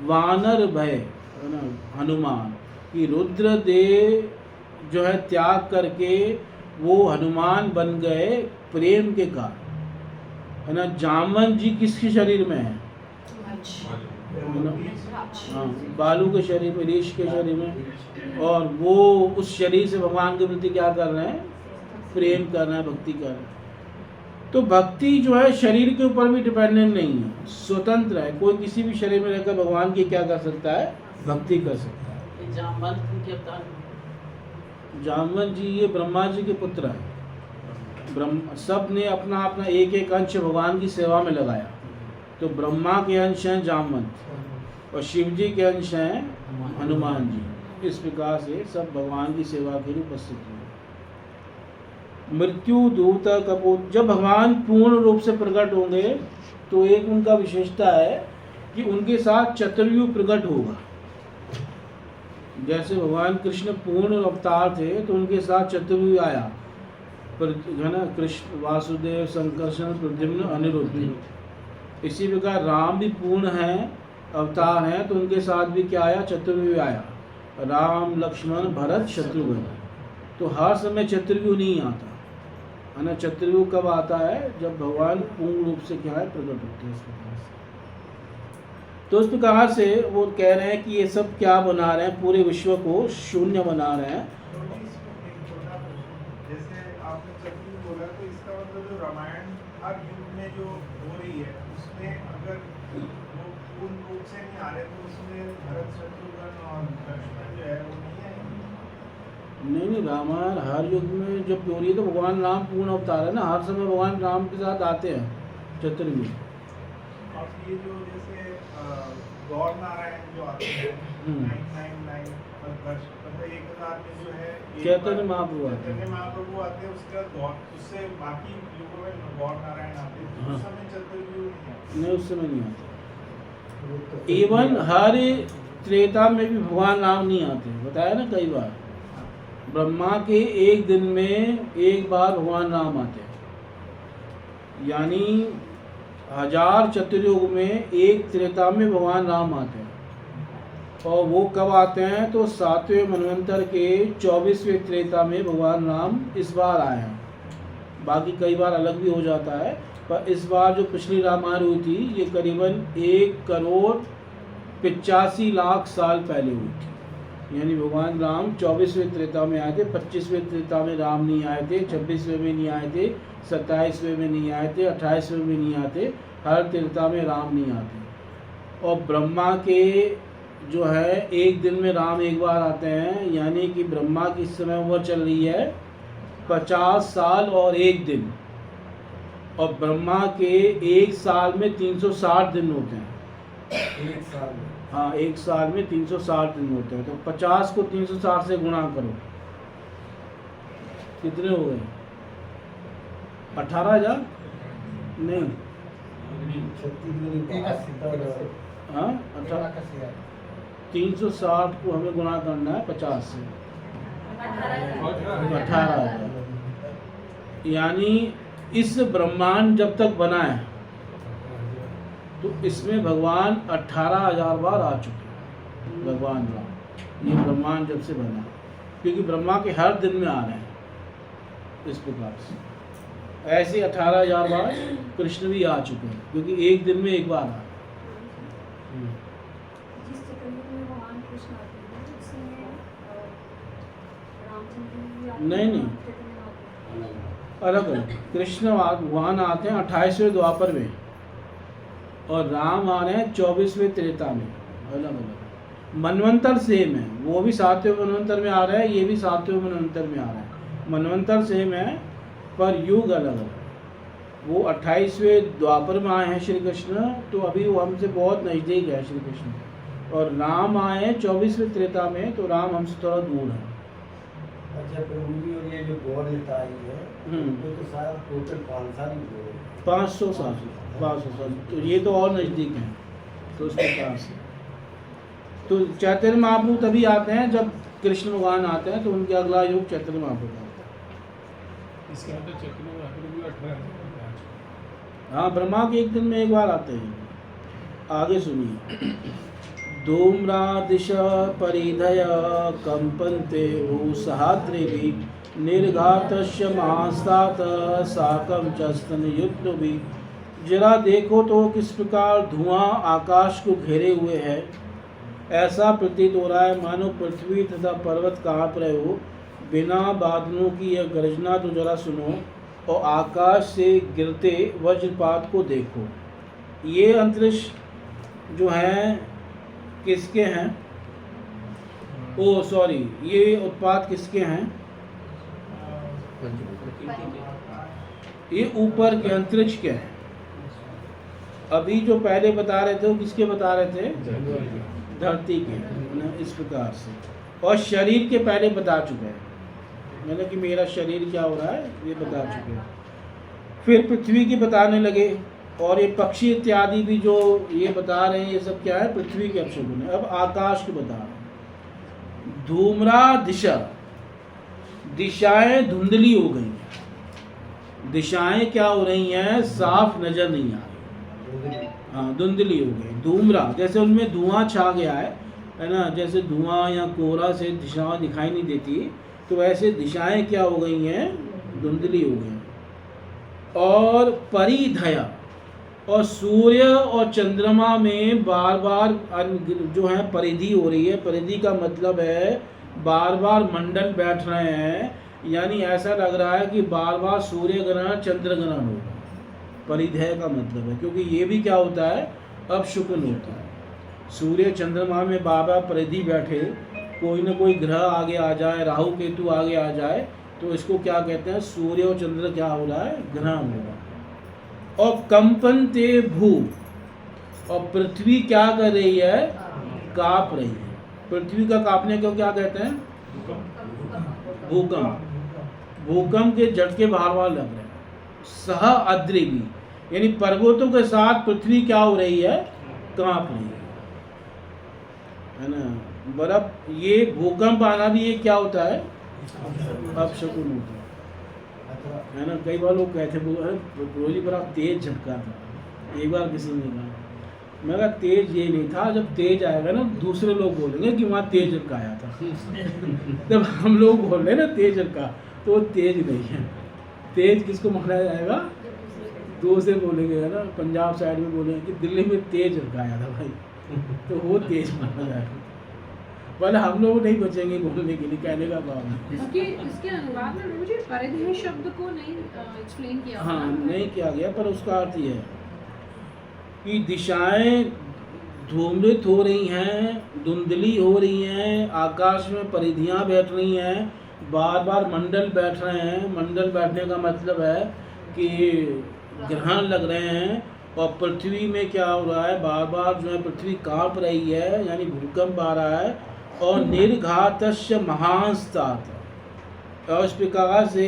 [SPEAKER 2] वानर भय, है ना। हनुमान की रुद्र देह जो है त्याग करके वो हनुमान बन गए प्रेम के कारण, है ना। जामवंत जी किसके शरीर में है, हाँ, बालू के शरीर में, ऋषि के शरीर में, और वो उस शरीर से भगवान के प्रति क्या कर रहे हैं, प्रेम करना है, भक्ति करना है। तो भक्ति जो है शरीर के ऊपर भी डिपेंडेंट नहीं है, स्वतंत्र है। कोई किसी भी शरीर में रहकर भगवान की क्या कर सकता है, भक्ति कर सकता है।
[SPEAKER 5] ये जामवंत उनके अवतार
[SPEAKER 2] जामवंत जी ये ब्रह्मा जी के पुत्र हैं। ब्रह्म सब ने अपना अपना एक एक अंश भगवान की सेवा में लगाया। तो ब्रह्मा के अंश हैं जामवंत और शिव जी के अंश हैं हनुमान जी। इस प्रकार से सब भगवान की सेवा के लिए उपस्थित हुए। मृत्यु दूत कपूर, जब भगवान पूर्ण रूप से प्रकट होंगे तो एक उनका विशेषता है कि उनके साथ चतुर्युग प्रकट होगा। जैसे भगवान कृष्ण पूर्ण अवतार थे तो उनके साथ चतुर्युग आया, पर है ना, कृष्ण वासुदेव संकर्षण प्रद्युम्न अनिरुद्ध। इसी प्रकार राम भी पूर्ण हैं, अवतार हैं, तो उनके साथ भी क्या आया, चतुर्युग आया। राम लक्ष्मण भरत शत्रुघ्न। तो हर समय चतुर्युग नहीं आता है ना। चतुर्युग कब आता है, जब भगवान पूर्ण रूप से क्या है, प्रकट होते हैं। इस प्रकार से तो इस प्रकार से वो कह रहे हैं कि ये सब क्या बना रहे हैं, पूरे विश्व को शून्य बना रहे हैं।
[SPEAKER 9] जैसे आपने चतुर्युग बोला तो इसका मतलब जो रामायण हर युग में जो हो रही है उसमें अगर वो पूर्ण रूप से नहीं आ रहे तो उसमें भरत शत्रुघ्न और लक्ष्मण जो है वो नहीं आएंगे।
[SPEAKER 2] नहीं, रामायण हर युग में जब हो रही है तो भगवान राम पूर्ण अवतार है ना, हर समय भगवान राम के साथ आते हैं चतुर्युग।
[SPEAKER 9] और ये जो जैसे गौर नारायण जो आते हैं 999 मतलब 1000 में जो है
[SPEAKER 2] चैतन्य महाप्रभु आते हैं।
[SPEAKER 9] चैतन्य महाप्रभु आते हैं, उसके बाद उससे बाकी युगों में गौर नारायण आते हैं।
[SPEAKER 2] हाँ।
[SPEAKER 9] उस समय चतुर्युग नहीं आते।
[SPEAKER 2] नहीं, उस समय नहीं आते। इवन हर त्रेता में भी भगवान राम नहीं आते, बताया ना कई बार। ब्रह्मा के एक दिन में एक बार भगवान राम आते हैं, यानी 1000 चतुर्युग में एक त्रेता में भगवान राम आते हैं। और वो कब आते हैं, तो 7वें मनवंतर के 24वें त्रेता में भगवान राम इस बार आए हैं। बाकी कई बार अलग भी हो जाता है, पर इस बार जो पिछली रामायण हुई थी ये करीबन 1,85,00,000 साल पहले हुई थी। यानी भगवान राम 24वें त्रेता में आए थे, 25वें त्रेता में राम नहीं आए थे, 26वें में नहीं आए थे, 27वें में नहीं आए थे, 28वें में नहीं आते। हर त्रेता में राम नहीं आते। और ब्रह्मा के जो है एक दिन में राम एक बार आते हैं, यानी कि ब्रह्मा की इस समय उम्र चल रही है 50 साल और 1 दिन। और ब्रह्मा के एक साल में 360 दिन होते हैं।
[SPEAKER 3] एक साल में
[SPEAKER 2] हाँ, एक साल में 360 दिन होते हैं। तो 50 को 360 से गुणा करो, कितने हो गए, 18,000? नहीं, 360 को हमें गुणा करना है 50 से, 18,000। यानी इस ब्रह्मांड जब तक बना है तो इसमें भगवान 18,000 बार आ चुके हैं, भगवान राम। ये ब्रह्मांड जब से बना, क्योंकि ब्रह्मा के हर दिन में आ रहे हैं। इस प्रकार से ऐसे 18,000 बार कृष्ण भी आ चुके हैं, क्योंकि एक दिन में एक बार आ रहे हैं।
[SPEAKER 8] जिस चतुर्युग में भगवान कृष्ण आते हैं उसमें रामचंद्र जी आते हैं,
[SPEAKER 2] नहीं, नहीं।
[SPEAKER 8] चैतन्य महाप्रभु।
[SPEAKER 2] अलग अलग कृष्ण भगवान आते हैं 28वें द्वापर में, और राम आ रहे हैं 24वें त्रेता में। अलग अलग मनवंतर सेम है, वो भी 7वें मनवंतर में आ रहा है, ये भी 7वें मनवंतर में आ रहा है। मनवंतर सेम है पर युग अलग अलग। वो 28वें द्वापर में आए हैं श्री कृष्ण, तो अभी वो हमसे बहुत नज़दीक है श्री कृष्ण। और राम आए हैं 24वें त्रेता में, तो राम हमसे थोड़ा दूर है।
[SPEAKER 3] अच्छा प्रभु जी, और ये जो गौर नेता आई है वो तो शायद टोटल 5 साल ही हुए।
[SPEAKER 2] 500 साल, 500 साल, तो ये तो और नज़दीक हैं। तो उस प्रकार से तो चैतन्य महाप्रभु तभी आते हैं जब कृष्ण भगवान आते हैं, तो उनके अगला युग चैतन्य महाप्रभु आता है।
[SPEAKER 6] इसका मतलब चक्र महाप्रभु 18,000
[SPEAKER 2] हाँ, ब्रह्मा के एक दिन में एक बार आते हैं। आगे सुनिए। धूम्रादिश परिधय कंपन्ते सहाद्रिभि निर्घातस्य महास्तात साकं च स्तनयुग्धि। जरा देखो तो किस प्रकार धुआं आकाश को घेरे हुए है। ऐसा प्रतीत हो रहा है मानो पृथ्वी तथा पर्वत काँप रहे हो। बिना बादलों की यह गर्जना तो जरा सुनो, और आकाश से गिरते वज्रपात को देखो। ये अंतरिक्ष जो हैं किसके हैं? ओ सॉरी, ये उत्पात किसके हैं? ये ऊपर के अंतरिक्ष के हैं। अभी जो पहले बता रहे थे वो किसके बता रहे थे? धरती के, इस प्रकार से। और शरीर के पहले बता चुके हैं, मैंने कि मेरा शरीर क्या हो रहा है ये बता चुके हैं। फिर पृथ्वी की बताने लगे, और ये पक्षी इत्यादि भी जो ये बता रहे हैं ये सब क्या है? पृथ्वी के अपशगुन है। अब आकाश को बता रहे हैं। धूम्रा दिशा, दिशाएं धुंधली हो गई हैं। दिशाएं क्या हो रही हैं? साफ नजर नहीं आ रही, हाँ धुंधली हो गई। धूम्रा जैसे उनमें धुआं छा गया है ना, जैसे धुआं या कोहरा से दिशाएं दिखाई नहीं देती, तो वैसे दिशाएं क्या हो गई हैं? धुंधली हो गई। और परिधया, और सूर्य और चंद्रमा में बार बार जो है परिधि हो रही है। परिधि का मतलब है बार बार मंडल बैठ रहे हैं, यानी ऐसा लग रहा है कि बार बार सूर्य ग्रहण चंद्र ग्रहण होगा। परिधेय का मतलब है, क्योंकि ये भी क्या होता है? अपशकुन होता है। सूर्य चंद्रमा में बार बार परिधि बैठे, कोई ना कोई ग्रह आगे आ जाए, राहु केतु आगे आ जाए, तो इसको क्या कहते हैं? सूर्य और चंद्र क्या हो रहा है? ग्रहण होगा। और कंपन ते भू, और पृथ्वी क्या कर रही है? कांप रही है। पृथ्वी का कांपने को क्या कहते हैं? भूकंप। भूकंप के झटके बार बार लग रहे हैं। सह अद्रिवी, यानी पर्वतों के साथ पृथ्वी क्या हो रही है? कांप रही है ना। बर्फ, ये भूकंप आना भी ये क्या होता है? अपशकुन होता है ना। कई बार लोग कहते हैं जी बड़ा तेज झटका था। एक बार किसी ने कहा, मैं कहा तेज ये नहीं था, जब तेज आएगा ना दूसरे लोग बोलेंगे कि वहाँ तेज झटकाया था। जब हम लोग बोल रहे हैं ना तेज झटका, तो वो तेज नहीं है। तेज किसको माना जाएगा? दूसरे बोलेंगे है ना, पंजाब साइड में बोलेंगे कि दिल्ली में तेज झटकाया था भाई, तो वो तेज माना जाएगा। वाला हम लोग नहीं बचेंगे बोलने के लिए, कहने का भाव है।
[SPEAKER 10] इसके अनुवाद में मुझे परिधि शब्द को नहीं एक्सप्लेन किया।
[SPEAKER 2] हाँ नहीं किया गया, पर उसका अर्थ ये है कि दिशाएं धूम्रित हो रही हैं, धुंधली हो रही हैं, आकाश में परिधियां बैठ रही हैं, बार बार मंडल बैठ रहे हैं। मंडल बैठने का मतलब है कि ग्रहण लग रहे हैं, और पृथ्वी में क्या हो रहा है? बार बार जो है पृथ्वी कांप रही है, यानी भूकंप आ रहा है। और निर्घातस्य महांस्तात, और इस प्रकार से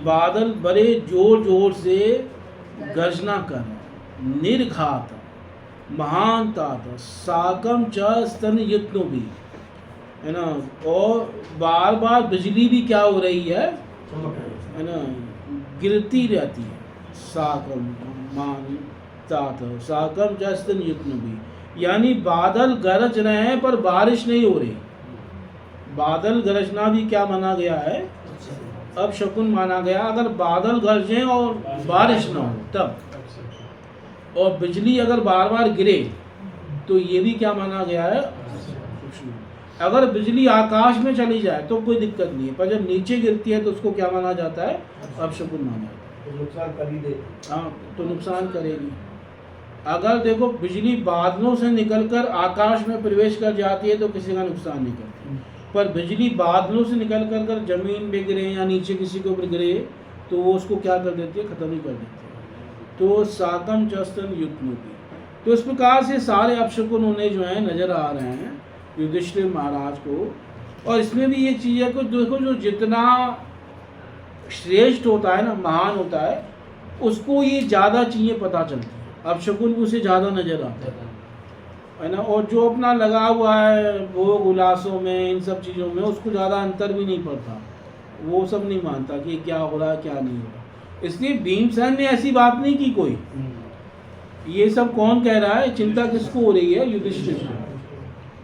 [SPEAKER 2] बादल बड़े जोर जोर से गर्जना कर रहे हैं। निर्घात महांतात साकम च स्तन यत्नो भी, है ना। और बार बार बिजली भी क्या हो रही है ना, गिरती रहती है। साकम मान तात साकम च स्तन यत्नो भी, यानी बादल गरज रहे हैं पर बारिश नहीं हो रही। बादल गरजना भी क्या माना गया है? अपशकुन माना गया। अगर बादल गरजें और बारिश ना हो तब, और बिजली अगर बार बार गिरे तो ये भी क्या माना गया है? अगर बिजली आकाश में चली जाए तो कोई दिक्कत नहीं है, पर जब नीचे गिरती है तो उसको क्या माना जाता है? अपशकुन माना जाता है।
[SPEAKER 3] नुकसान कर ही दे।
[SPEAKER 2] हाँ, तो नुकसान करेगी। अगर देखो बिजली बादलों से निकलकर आकाश में प्रवेश कर जाती है तो किसी का नुकसान नहीं करती, पर बिजली बादलों से निकल कर जमीन पे गिरे या नीचे किसी के ऊपर गिरे तो वो उसको क्या कर देती है? खत्म ही कर देती है। तो साकम चस्तन युद्धमुखी, तो इस प्रकार से सारे अपशकुन उन्हें जो है नजर आ रहे हैं युधिष्ठिर महाराज को। और इसमें भी ये चीज़ है कि देखो जो जितना श्रेष्ठ होता है ना, महान होता है, उसको ये ज़्यादा चीज़ें पता चलती हैं। अपशकुन उसे ज़्यादा नजर आता है ना। और जो अपना लगा हुआ है भोग उल्लासों में, इन सब चीज़ों में, उसको ज़्यादा अंतर भी नहीं पड़ता। वो सब नहीं मानता कि क्या हो रहा है क्या नहीं हो रहा। इसलिए भीमसेन ने ऐसी बात नहीं की कोई। ये सब कौन कह रहा है? चिंता किसको हो रही है? युधिष्ठिर को।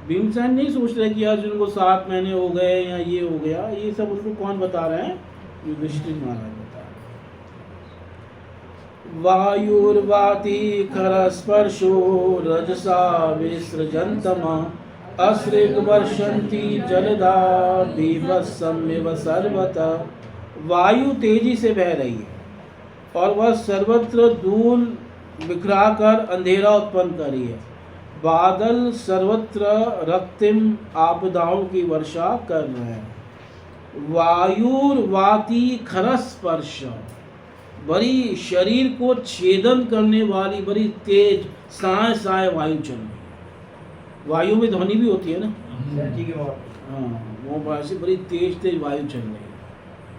[SPEAKER 2] भीमसेन नहीं सोच रहे कि अर्जुन को 7 महीने हो गए या ये हो गया। ये सब उनको कौन बता रहे हैं? युधिष्ठिर महाराज बता रहे हैं। वायुर्वाति खरस्पर्शो रजसा विसृजन्तम अस्रिग वर्षन्ति जलधा बीभत्समिव सर्वतः। वायु तेजी से बह रही है और वह सर्वत्र धूल बिखराकर अंधेरा उत्पन्न कर रही है। बादल सर्वत्र रक्तिम आपदाओं की वर्षा कर रहे हैं। वायुर्वाती खरस्पर्श, बड़ी शरीर को छेदन करने वाली बड़ी तेज साय साय वायु चल रही है। वायु में ध्वनि भी होती है ना, हाँ, वो ऐसी बड़ी तेज वायु चल रही है।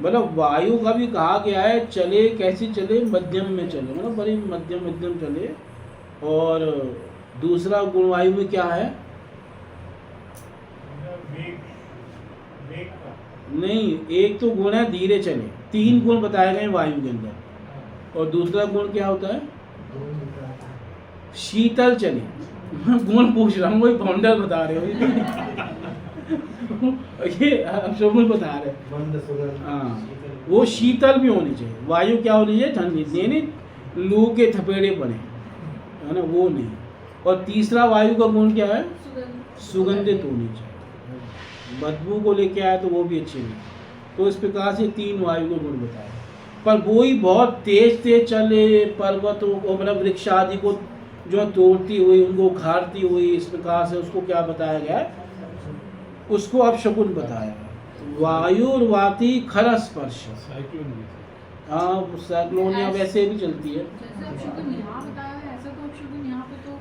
[SPEAKER 2] मतलब वायु का भी कहा गया है चले कैसे चले, मध्यम में चले, मतलब बड़ी मध्यम मध्यम चले। और दूसरा गुण वायु में क्या है? नहीं, एक तो गुण है धीरे चले, 3 गुण बताए गए वायु के अंदर। और दूसरा गुण क्या होता है? शीतल चले। गुण पूछ रहा हूँ, वही फाउंडर बता रहे हो। ये अब गुण बता रहे। हाँ, वो शीतल भी होनी चाहिए। वायु क्या होनी चाहिए? ठंडी, यानी लू के थपेड़े पड़े, है ना, वो नहीं। और तीसरा वायु का गुण क्या है? सुगंधित होनी चाहिए। बदबू को लेके आए तो वो भी अच्छी नहीं। तो इस प्रकार से 3 वायु के गुण बताए। पर वो ही बहुत तेज चले, पर्वतों को मतलब वृक्ष आदि को जो तोड़ती हुई, उनको उखाड़ती हुई, इस प्रकार से उसको क्या बताया गया है? उसको अब शकुन बताया। वायुर्वाती खरस्पर्श, हाँ, साइक्लोन या वैसे भी चलती है।
[SPEAKER 10] जैसे अब शुक्र यहाँ बताया है, ऐसा तो अब शुक्र यहाँ पे तो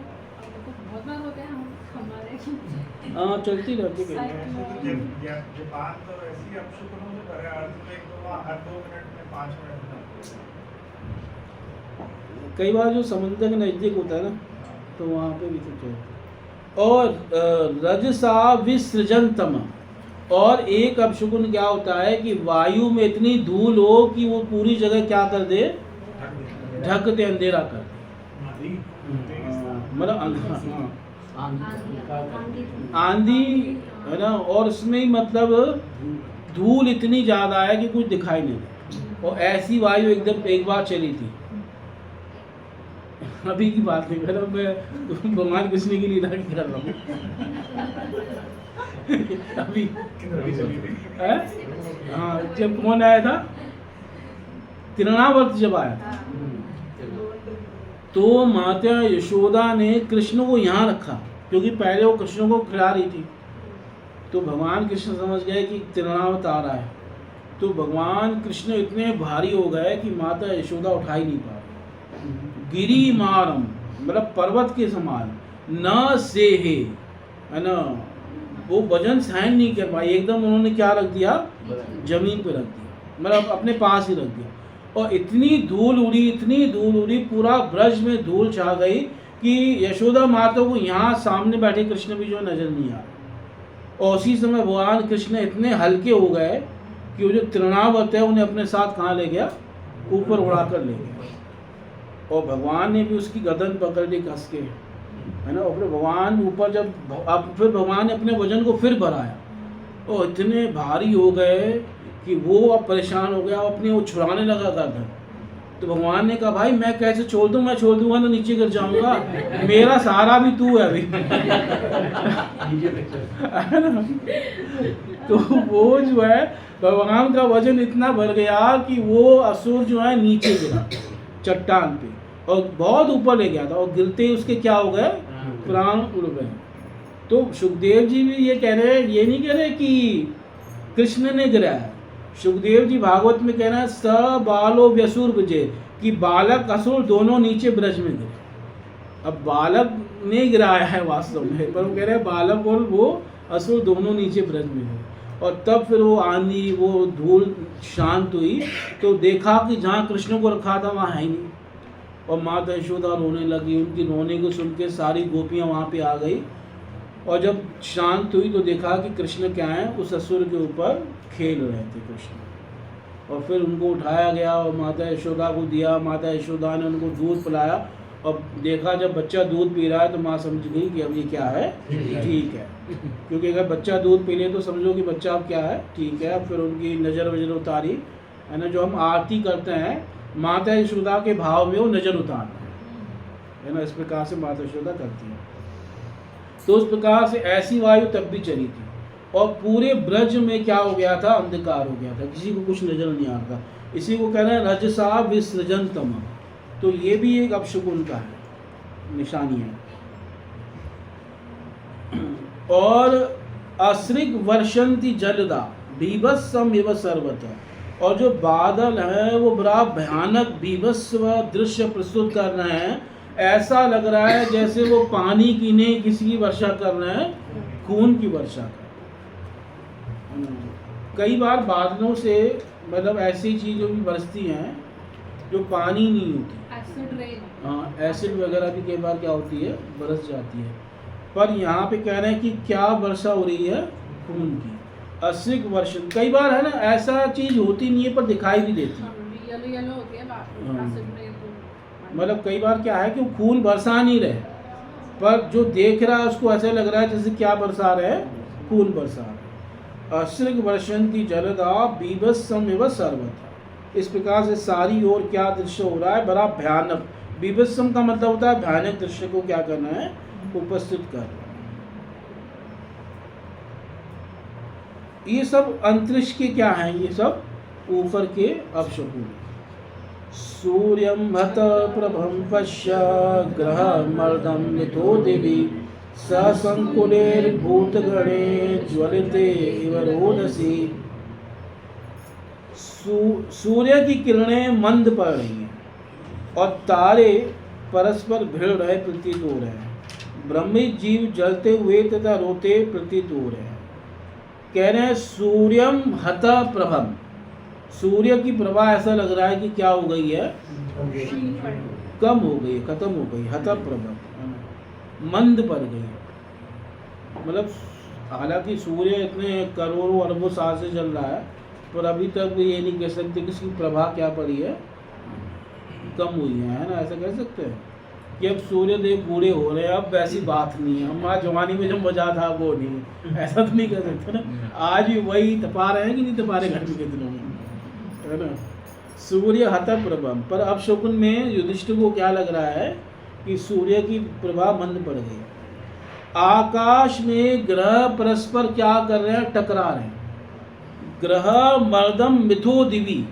[SPEAKER 10] बहुत बार होते हैं हमारे।
[SPEAKER 2] हाँ, चलती रहती है।
[SPEAKER 9] जापान तो ऐसी अपशकुनों से भरे अर्थ में तो वहाँ हर 2 मिनट में 5 मिनट
[SPEAKER 2] कई बार जो समुद्र के नज़दीक होता है ना, तो वहाँ पे भी तो चलता। और रजसा विसृजनतम, और एक अपशकुन क्या होता है कि वायु में इतनी धूल हो कि वो पूरी जगह क्या कर दे? ढक दे, अंधेरा कर दे। मतलब आंधी है ना, और उसमें ही मतलब धूल इतनी ज़्यादा है कि कुछ दिखाई नहीं दे। और ऐसी वायु एकदम एक बार चली थी, अभी की बात नहीं कर रहा मैं, भगवान कृष्ण की लीला की कर रहा हूँ। अभी हाँ, जब कौन आया था? तिरुनावर्त जब आया था, तो माता यशोदा ने कृष्ण को यहाँ रखा, क्योंकि पहले वो कृष्ण को खिला रही थी। तो भगवान कृष्ण समझ गए कि तिरुनावर्त आ रहा है। तो भगवान कृष्ण इतने भारी हो गए कि माता यशोदा उठा ही नहीं पा रही। गिरी मारम, मतलब पर्वत के समान, न से है ना, वो वजन सहन नहीं कर पाई। एकदम उन्होंने क्या रख दिया? जमीन पे रख दिया, मतलब अपने पास ही रख दिया। और इतनी धूल उड़ी, पूरा ब्रज में धूल छा गई कि यशोदा माता को यहाँ सामने बैठे कृष्ण भी जो नजर नहीं आ रहा। और उसी समय भगवान कृष्ण इतने हल्के हो गए कि वो जो तिरुनावर्त है उन्हें अपने साथ कहाँ ले गया? ऊपर उड़ा कर ले गया। और भगवान ने भी उसकी गर्दन पकड़ ली कस के, है ना। और फिर भगवान ऊपर जब अब फिर भगवान ने अपने वजन को फिर बढ़ाया, और इतने भारी हो गए कि वो अब परेशान हो गया, अपने वो छुड़ाने लगा गर्दन। तो भगवान ने कहा, भाई मैं कैसे छोड़ दूँ? मैं छोड़ दूंगा तो नीचे गिर जाऊंगा, मेरा सहारा भी तू है अभी। तो वो जो है भगवान का वजन इतना बढ़ गया कि वो असुर जो है नीचे गिरा चट्टान पे, और बहुत ऊपर ले गया था। और गिरते ही उसके क्या हो गए? प्राण उड़ गए। तो सुखदेव जी भी ये कह रहे हैं, ये नहीं कह रहे कि कृष्ण ने गिराया। सुखदेव जी भागवत में कह रहे हैं स बालो व्यसुर विजय, कि बालक असुर दोनों नीचे ब्रज में गिरे। अब बालक ने गिराया है वास्तव में, पर वो कह रहे हैं बालक और वो असुर दोनों नीचे ब्रज में गिरे। और तब फिर वो आंधी, वो धूल शांत हुई, तो देखा कि जहाँ कृष्ण को रखा था वहाँ है ही नहीं। और माता यशोदा रोने लगी। उनकी रोने को सुन के सारी गोपियाँ वहाँ पे आ गई। और जब शांत हुई तो देखा कि कृष्ण क्या है, उस असुर के ऊपर खेल रहे थे कृष्ण। और फिर उनको उठाया गया और माता यशोदा को दिया। माता यशोदा ने उनको दूध पिलाया, और देखा जब बच्चा दूध पी रहा है तो माँ समझ गई कि अब ये क्या है, ठीक है। क्योंकि अगर बच्चा दूध पी ले तो समझो कि बच्चा अब क्या है, ठीक है। फिर उनकी नज़र वजर उतारी, है ना। जो हम आरती करते हैं माता यशोदा के भाव में वो नज़र उतारना है ना। इस प्रकार से माता यशोदा करती है। तो उस प्रकार से ऐसी वायु तब भी चली थी, और पूरे ब्रज में क्या हो गया था, अंधकार हो गया था, किसी को कुछ नजर नहीं आ रहा था। इसी को कहना है रजसा विसृजनतम। तो ये भी एक अपशकुन का है, निशानी है। और अश्रिक वर्षंति जलदा बीभत्सम इव सर्वतः। और जो बादल हैं वो बड़ा भयानक बीभत्स दृश्य प्रस्तुत कर रहे हैं। ऐसा लग रहा है जैसे वो पानी की नहीं किसी की वर्षा कर रहे हैं, खून की वर्षा कर। कई बार बादलों से मतलब ऐसी चीज़ें भी बरसती हैं जो पानी नहीं होती,
[SPEAKER 10] एसिड रेन।
[SPEAKER 2] हाँ, एसिड वगैरह भी कई बार क्या होती है, बरस जाती है। पर यहाँ पे कह रहे हैं कि क्या वर्षा हो रही है, खून की। अश्रिक वर्षण, कई बार है ना ऐसा चीज़ होती नहीं है पर दिखाई भी देती है।
[SPEAKER 10] येलो येलो होती है
[SPEAKER 2] हाँ।
[SPEAKER 10] एसिड रेन तो।
[SPEAKER 2] मतलब कई बार क्या है कि वो खून बरसा नहीं रहे, पर जो देख रहा है उसको ऐसा लग रहा है जैसे क्या बरसा रहे हैं, खून बरसा रहे। अश्रिक वर्षंति जलदा बीभत्सम इव सर्वथा। इस प्रकार से सारी ओर क्या दृश्य हो रहा है, बड़ा भयानक। बीभत्सम का मतलब होता है भयानक दृश्य को क्या करना है, उपस्थित करना। ये सब अंतरिक्ष के क्या हैं, ये सब ऊपर के अपशकुन। सूर्यं हत प्रभं पश्य ग्रह मर्दं मिथो दिवि ससंकुलेर्भूतगणे ज्वलिते इव रोदसी। सूर्य की किरणें मंद पड़ रही हैं और तारे परस्पर भिड़ रहे प्रतीत हो रहे हैं। ब्रह्मिक जीव जलते हुए तथा रोते प्रतीत हो रहे हैं। कह रहे हैं सूर्यम हत प्रभम, सूर्य की प्रभा ऐसा लग रहा है कि क्या हो गई है, कम हो गई, खत्म हो गई। हत प्रभम मंद पड़ गई। मतलब हालांकि सूर्य इतने करोड़ों अरबों साल से चल रहा है, पर अभी तक ये नहीं कह सकते कि इसकी प्रभा क्या पड़ी है, कम हुई है ना। ऐसा कह सकते हैं कि अब सूर्य देव बूढ़े हो रहे हैं, अब वैसी बात नहीं है, हमारा जवानी में जो मजा था वो नहीं। ऐसा तो नहीं कह सकते ना, आज भी वही तपा रहे हैं कि नहीं तपा रहे गर्मी के दिनों में, है ना। सूर्य हत प्रभम, पर अब शकुन में युधिष्ठिर को क्या लग रहा है कि सूर्य की प्रभा मंद पड़ गई। आकाश में ग्रह परस्पर क्या कर रहे हैं, टकरा रहे हैं। ग्रह मर्दम मिथो दिवि,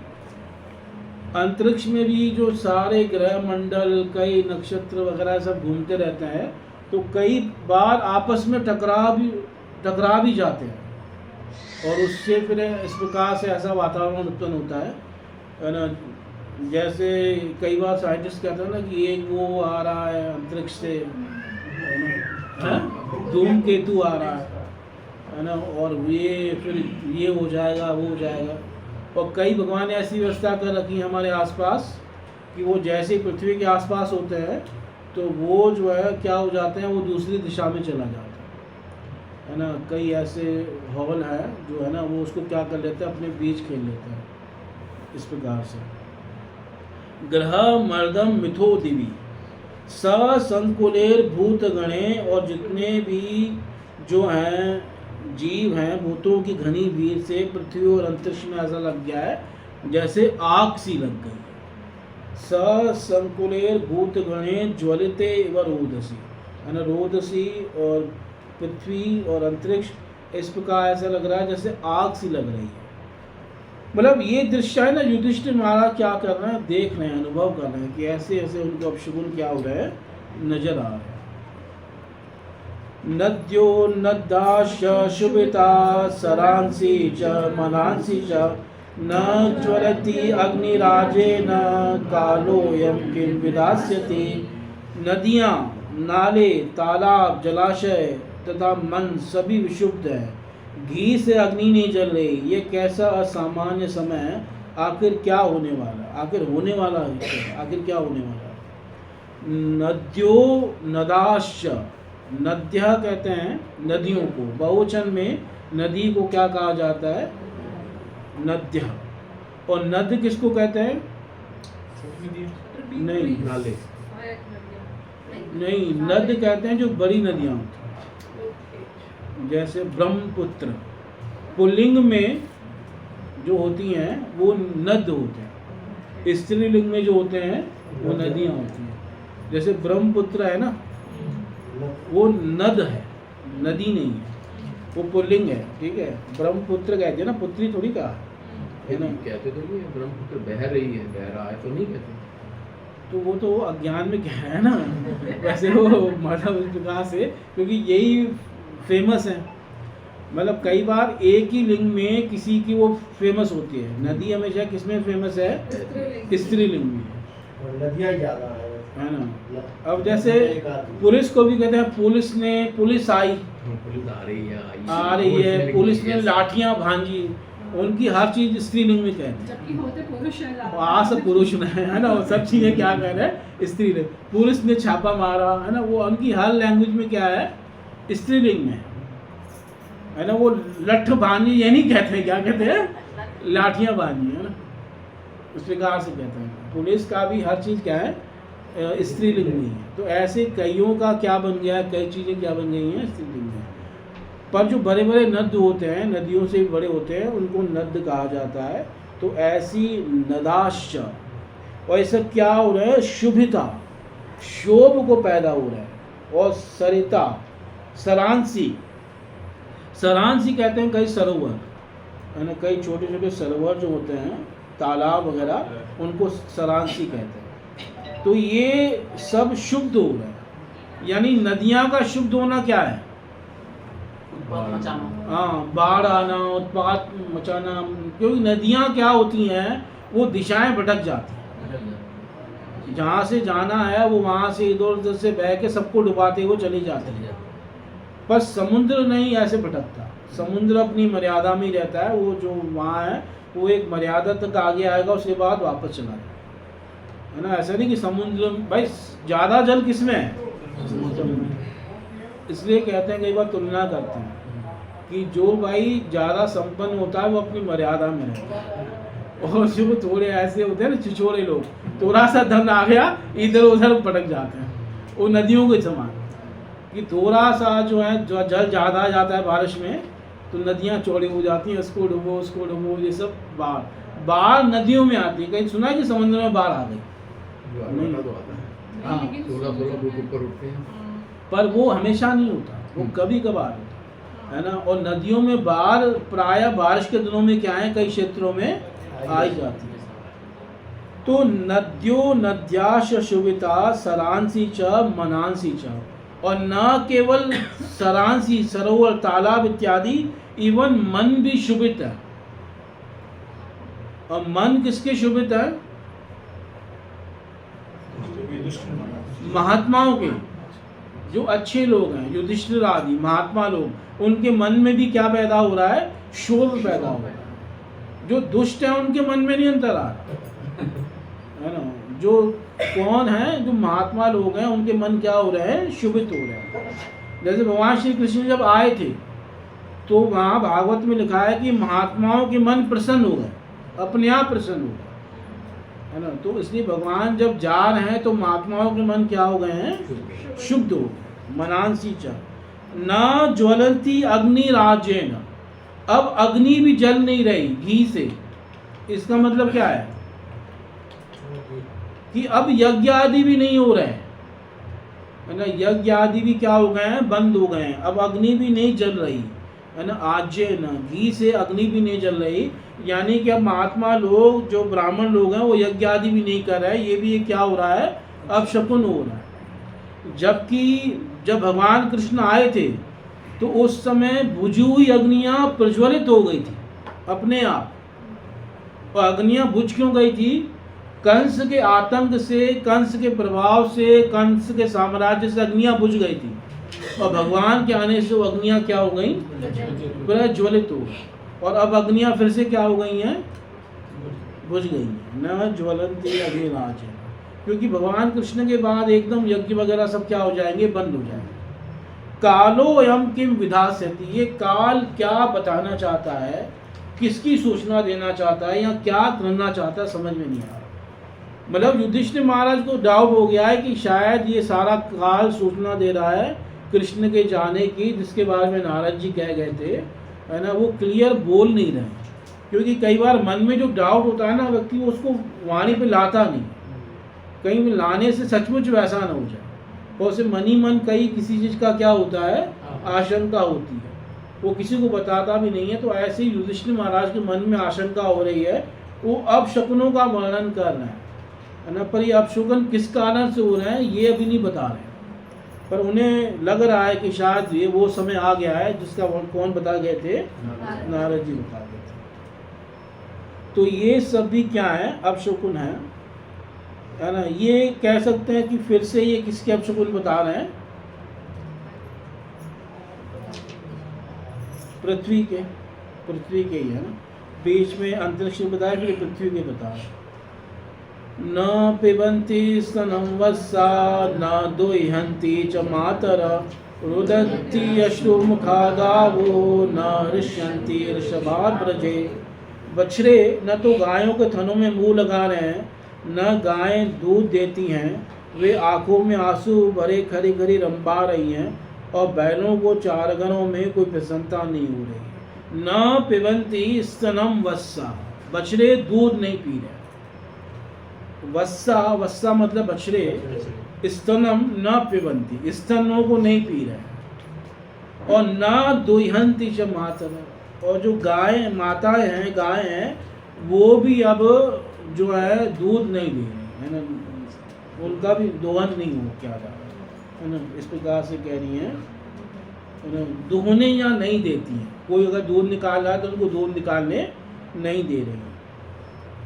[SPEAKER 2] अंतरिक्ष में भी जो सारे ग्रह मंडल कई नक्षत्र वगैरह सब घूमते रहते हैं, तो कई बार आपस में टकरा भी जाते हैं, और उससे फिर इस प्रकार से ऐसा वातावरण उत्पन्न होता है ना। जैसे कई बार साइंटिस्ट कहते हैं ना कि एक वो आ रहा है अंतरिक्ष से, धूमकेतु आ रहा है ना, और ये फिर ये हो जाएगा वो हो जाएगा। और कई भगवान ने ऐसी व्यवस्था कर रखी है हमारे आसपास कि वो जैसे पृथ्वी के आसपास होते हैं तो वो जो है क्या हो जाते हैं, वो दूसरी दिशा में चला जाता है ना। कई ऐसे हॉल है जो है ना, वो उसको क्या कर लेते हैं, अपने बीच खेल लेते हैं। इस प्रकार से ग्रह मर्दम मिथो दिवि ससंकुलेर भूत गणे, और जितने भी जो हैं जीव हैं भूतों की घनी भीड़ से पृथ्वी और अंतरिक्ष में ऐसा लग गया है जैसे आग सी लग गई है। ससंकुलेर भूत गणे ज्वलिते इव रोदसी, है ना। रोदसी और पृथ्वी और अंतरिक्ष इस प्रकार ऐसा लग रहा है जैसे आग सी लग रही है। मतलब ये दृश्य है ना, युधिष्ठिर महाराज क्या कर रहे हैं, देख रहे हैं, अनुभव कर रहे हैं कि ऐसे ऐसे उनको अपशकुन क्या हो रहे हैं, नजर आ रहे हैं। नद्यो नद्दाश शुभिता सरांसी च मनांसी च न ज्वलति अग्निराजेन कालोयम किम विदास्यति। नदियाँ, नाले, तालाब, जलाशय तथा मन सभी विशुद्ध हैं। घी से अग्नि नहीं जल रही, ये कैसा असामान्य समय है। आखिर क्या होने वाला, आखिर होने वाला है, आखिर क्या होने वाला है। नद्यो नदाश्च, नद्या कहते हैं नदियों को, बहुवचन में नदी को क्या कहा जाता है, नद्या। और नद किसको कहते हैं, नहीं
[SPEAKER 1] नाले,
[SPEAKER 2] नहीं, नद कहते हैं जो बड़ी नदियाँ होती हैं, जैसे ब्रह्मपुत्र। पुल्लिंग में जो होती हैं वो नद होते हैं, स्त्रीलिंग में जो होते हैं वो नदियाँ होती हैं। जैसे ब्रह्मपुत्र है ना, वो नद है, नदी नहीं है, वो पुल्लिंग है, ठीक है। ब्रह्मपुत्र कहते हैं ना, पुत्री थोड़ी कहा है ना।
[SPEAKER 1] कहते तो नहीं है ब्रह्मपुत्र बह रही है, बह रहा है तो नहीं कहते।
[SPEAKER 2] तो वो तो अज्ञान में कह रहा है ना, वैसे वो मतलब इस प्रकार से, क्योंकि यही फेमस है। मतलब कई बार एक ही लिंग में किसी की वो फेमस होती है। नदी हमेशा किसमें फेमस है? स्त्रीलिंग में,
[SPEAKER 3] और नदियाँ ज़्यादा
[SPEAKER 2] है ना।
[SPEAKER 3] हैं।
[SPEAKER 2] अब जैसे पुलिस को भी कहते हैं पुलिस आई,
[SPEAKER 1] पुलिस आ रही है,
[SPEAKER 2] आ रही है, पुलिस ने लाठियां भांजी, उनकी हर चीज स्त्रीलिंग में कहते हैं।
[SPEAKER 10] जबकि होते पुरुष है ज़्यादा।
[SPEAKER 2] वहाँ सब पुरुष में है ना, वो सब चीजें क्या कह रहे हैं? स्त्रीलिंग। पुलिस ने छापा मारा, है ना, वो उनकी हर लैंग्वेज में क्या है? स्त्रीलिंग में है ना। वो लठ भांजी ये नहीं कहते हैं, क्या कहते हैं? लाठियां भांजी, है ना, उस प्रकार से कहते हैं। पुलिस का भी हर चीज क्या है? स्त्रीलिंग में है। तो ऐसे कईयों का क्या बन गया है, कई चीजें क्या बन गई हैं? स्त्रीलिंग में। पर जो बड़े बड़े नद होते हैं, नदियों से बड़े होते हैं, उनको नद कहा जाता है। तो ऐसी नदाश्च, और ये सब क्या हो रहा है? शुभिता, शोभ को पैदा हो रहा है। और सरिता, सरांसी, सरांसी कहते हैं कई सरोवर, है ना, कई छोटे छोटे सरोवर जो होते हैं, तालाब वगैरह, उनको सरांसी कहते हैं। तो ये सब शुद्ध हो रहा है। यानी नदियाँ का शुद्ध होना क्या है? हाँ, बाढ़ आना, उत्पात मचाना। क्योंकि नदियाँ क्या होती हैं? वो दिशाएं भटक जाती हैं। जहाँ से जाना है वो वहाँ से इधर उधर से बह के सबको डुबाते हुए चली जाती है। पर समुद्र नहीं ऐसे भटकता। समुद्र अपनी मर्यादा में ही रहता है। वो जो वहाँ है वो एक मर्यादा तक आगे आएगा, उसके बाद वापस चला जाएगा, है ना। ऐसा नहीं कि समुद्र भाई ज़्यादा जल किसमें है? समुद्र में। इसलिए कहते हैं, कई बार तुलना करते हैं कि जो भाई ज़्यादा संपन्न होता है वो अपनी मर्यादा में रहता है, और जो थोड़े ऐसे होते हैं ना छिछोरे लोग, थोड़ा सा धन आ गया इधर उधर भटक जाते हैं। वो नदियों के समान कि थोड़ा सा जो है, जो जल ज़्यादा आ जाता है बारिश में, तो नदियाँ चौड़ी हो जाती हैं, इसको डुबो उसको डुबो, ये सब बाढ़ नदियों में आती है। कहीं सुना है कि समुद्र में बाढ़ आ गई?
[SPEAKER 1] नहीं तो आता है।
[SPEAKER 2] हाँ,
[SPEAKER 1] 16 फुट ऊपर उठते हैं।
[SPEAKER 2] पर वो हमेशा नहीं होता, वो कभी कभार होता है ना। और नदियों में बाढ़ प्राय बारिश के दिनों में क्या है, कई क्षेत्रों में आ ही जाती है। तो नद्यो नद्याश शुभिता सरांसी च मनांसी च, और न केवल सरांसी, सरोवर, तालाब इत्यादि, इवन मन भी शुभित है। और मन किसके शुभित है? महात्माओं के, जो अच्छे लोग हैं, युधिष्ठिर आदि महात्मा लोग, उनके मन में भी क्या पैदा हो रहा है? शोभ पैदा हो रहा है। जो दुष्ट है उनके मन में नहीं अंतर आ रहा है ना। जो कौन है, जो महात्मा लोग हैं, उनके मन क्या हो रहे हैं? शुभित हो रहे हैं। जैसे भगवान श्री कृष्ण जब आए थे तो वहाँ भागवत में लिखा है कि महात्माओं के मन प्रसन्न हो गए, अपने आप प्रसन्न हो गए, है ना। तो इसलिए भगवान जब जा रहे हैं तो महात्माओं के मन क्या हो गए हैं? शुद्ध हो गए। मनांसी च न ज्वलंती अग्नि राजेन, अब अग्नि भी जल नहीं रही घी से। इसका मतलब क्या है? कि अब यज्ञ आदि भी नहीं हो रहे हैं, है ना। यज्ञ आदि भी क्या हो गए हैं? बंद हो गए हैं। अब अग्नि भी नहीं जल रही, है ना। आजेन, घी से अग्नि भी नहीं जल रही। यानी कि अब महात्मा लोग, जो ब्राह्मण लोग हैं, वो यज्ञ आदि भी नहीं कर रहे हैं। ये भी क्या हो रहा है? अब शकुन हो रहा है। जबकि जब भगवान कृष्ण आए थे तो उस समय बुझी हुई अग्नियाँ प्रज्वलित हो गई थी अपने आप। और अग्नियाँ बुझ क्यों गई थी? कंस के आतंक से, कंस के प्रभाव से, कंस के साम्राज्य से अग्नियाँ बुझ गई थी। और भगवान के आने से वो अग्नियाँ क्या हो गई? प्रज्वलित हो गई। और अब अग्नियाँ फिर से क्या हो गई हैं? बुझ गई हैं। न ज्वलंती अग्निराज, क्योंकि भगवान कृष्ण के बाद एकदम यज्ञ वगैरह सब क्या हो जाएंगे? बंद हो जाएंगे। कालो यम किम विधास्यति, ये काल क्या बताना चाहता है, किसकी सूचना देना चाहता है, या क्या करना चाहता है, समझ में नहीं आ रहा। मतलब युधिष्ठिर महाराज को डाउट हो गया है कि शायद ये सारा काल सूचना दे रहा है कृष्ण के जाने की, जिसके बारे में नारद जी कह गए थे, है ना। वो क्लियर बोल नहीं रहे, क्योंकि कई बार मन में जो डाउट होता है ना, व्यक्ति उसको वाणी पे लाता नहीं, कहीं लाने से सचमुच वैसा ना हो जाए। और उसे मन ही मन कहीं किसी चीज़ का क्या होता है? आशंका होती है, वो किसी को बताता भी नहीं है। तो ऐसे ही युधिष्ठिर महाराज के मन में आशंका हो रही है, वो अपशकुनों का वर्णन कर रहे हैं ना, पर ये अपशकुन किस कारण से हो रहे हैं ये अभी नहीं बता रहे हैं, पर उन्हें लग रहा है कि शायद ये वो समय आ गया है जिसका कौन बता गए थे, नारद जी बता गए थे। तो ये सब भी क्या है, अपशकुन है ना। ये कह सकते हैं कि फिर से ये किसके अपशकुन बता रहे हैं, पृथ्वी के ही है ना। बीच में अंतरिक्ष में बताया, फिर पृथ्वी के बता रहे हैं। न पिबन्ति स्तनं वत्सा न दुह्यन्ति च मातर रुदन्ति अश्रुमुखा गावो न हृष्यन्ति ऋषभात् ब्रजे। बछड़े न तो गायों के थनों में मुंह लगा रहे हैं, न गायें दूध देती हैं, वे आंखों में आंसू भरे खरी खरी रंबा रही हैं, और बैलों को चारगनों में कोई प्रसन्नता नहीं हो रही। न पिबन्ति स्तनम वत्सा, बछड़े दूध नहीं पी रहे। वत्सा मतलब बछड़े, स्तनम न पिबन्ति, स्तनों को नहीं पी रहे, और न दुह्यन्ति च मातर, और जो गाय माताएं हैं, गाय हैं, वो भी अब जो है दूध नहीं दे रही है ना, उनका भी दोहन नहीं हो क्या जा रहा है ना। इस प्रकार से कह रही हैं ना, दुहने या नहीं देती हैं। कोई अगर दूध निकाल रहा है तो उनको दूध निकालने नहीं दे रही हैं।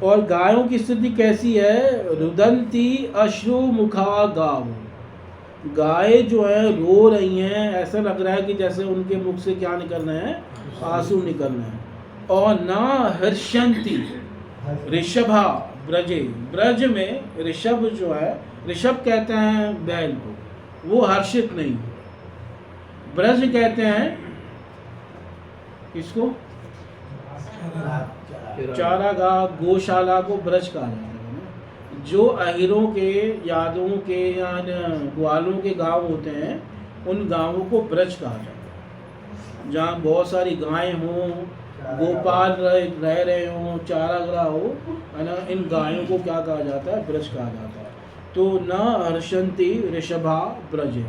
[SPEAKER 2] और गायों की स्थिति कैसी है, रुदंती अश्रु मुखा गाव, गाय जो है रो रही हैं, ऐसा लग रहा है कि जैसे उनके मुख से क्या निकल रहे हैं, आंसू निकल रहे हैं। और ना हर्षंती ऋषभा ब्रजे, ब्रज में ऋषभ जो है, ऋषभ कहते हैं बैल को, वो हर्षित नहीं। ब्रज कहते हैं किसको, चारागाह गौशाला को ब्रज कहा जाता है। जो अहिरों के, यादवों के या ग्वालों के गांव होते हैं, उन गांवों को ब्रज कहा जाता है, जहाँ बहुत सारी गायें हों, गोपाल रह रहे हों, चारागाह हो, है ना। इन गायों को क्या कहा जाता है, ब्रज कहा जाता है। तो न हर्षंती ऋषभा ब्रजे,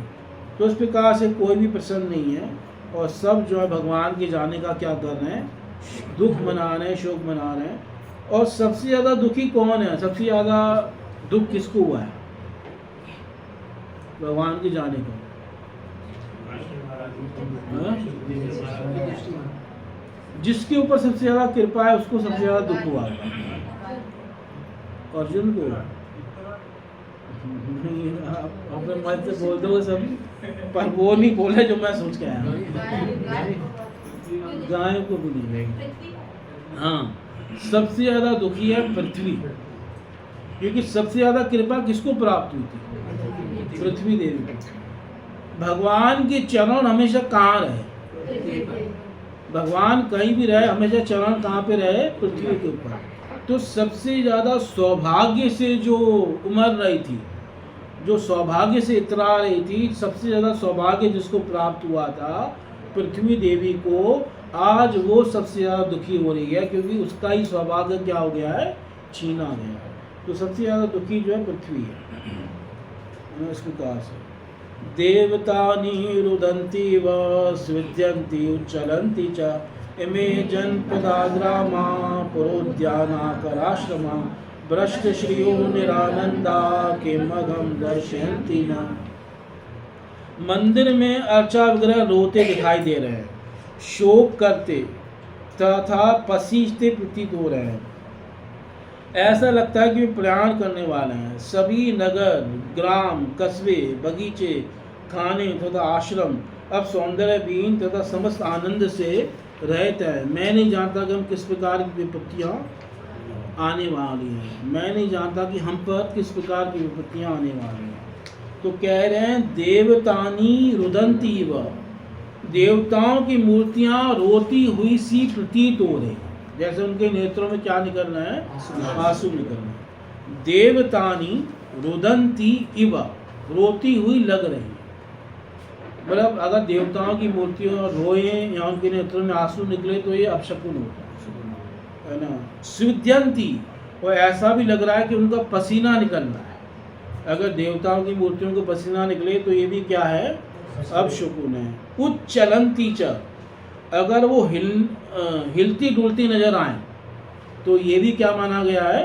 [SPEAKER 2] तो इस प्रकार से कोई भी प्रसन्न नहीं है, और सब जो है भगवान के जाने का क्या कर रहे हैं, दुख मना रहे हैं, शोक मना रहे हैं। और सबसे ज़्यादा दुखी कौन है, सबसे ज़्यादा दुख किसको हुआ है, भगवान के जाने को। जिसके ऊपर सबसे ज़्यादा कृपा है उसको सबसे ज़्यादा दुख हुआ है। अर्जुन को अपने मन से बोल दो सब, पर वो नहीं बोले जो मैं सोच के आया। गायों को भी नहीं। हाँ, सबसे ज़्यादा दुखी है पृथ्वी, क्योंकि सबसे ज़्यादा कृपा किसको प्राप्त हुई थी, पृथ्वी देवी को। भगवान के चरण हमेशा कहाँ रहे, भगवान कहीं भी रहे, हमेशा चरण कहाँ पे रहे, पृथ्वी के ऊपर। तो सबसे ज़्यादा सौभाग्य से जो उमर रही थी, जो सौभाग्य से इतरा रही थी, सबसे ज़्यादा सौभाग्य जिसको प्राप्त हुआ था पृथ्वी देवी को, आज वो सबसे ज़्यादा दुखी हो रही है, क्योंकि उसका ही सौभाग्य क्या हो गया है, छीना गया है। तो सबसे ज़्यादा दुखी जो है पृथ्वी है। इस प्रकार से देवतानि रुदन्ति व स्विद्यन्ति उच्चलन्ति च इमे जनपदाग्रामा पुरोद्यानाकराश्रमा भ्रष्टश्रियो निरानंदा किमघम दर्शयन्ति न। मंदिर में अर्चा वगैरह रोते दिखाई दे रहे हैं, शोक करते तथा पसीजते प्रतीत हो रहे हैं। ऐसा लगता है कि वे प्रयाण करने वाले हैं। सभी नगर, ग्राम, कस्बे, बगीचे, खाने तथा आश्रम अब सौंदर्यविहीन तथा समस्त आनंद से रहते हैं। मैं नहीं जानता कि हम किस प्रकार की विपत्तियाँ आने वाली हैं, मैं नहीं जानता कि हम पर किस प्रकार की विपत्तियाँ आने वाली हैं। तो कह रहे हैं देवतानी रुदंती व, देवताओं की मूर्तियाँ रोती हुई सी प्रतीत हो रही, जैसे उनके नेत्रों में क्या निकल रहे हैं, आंसू निकल रहे हैं। देवतानी रुदंती इव, रोती हुई लग रही, मतलब अगर देवताओं की मूर्तियाँ रोए या उनके नेत्रों में आंसू निकले तो ये अपशकुन होता है ना। स्विद्यंती, और ऐसा भी लग रहा है कि उनका पसीना निकल रहा है। अगर देवताओं की मूर्तियों को पसीना निकले तो ये भी क्या है, अपशकुन है। उच्चलंती च, अगर वो हिलती डुलती नजर आए तो ये भी क्या माना गया है?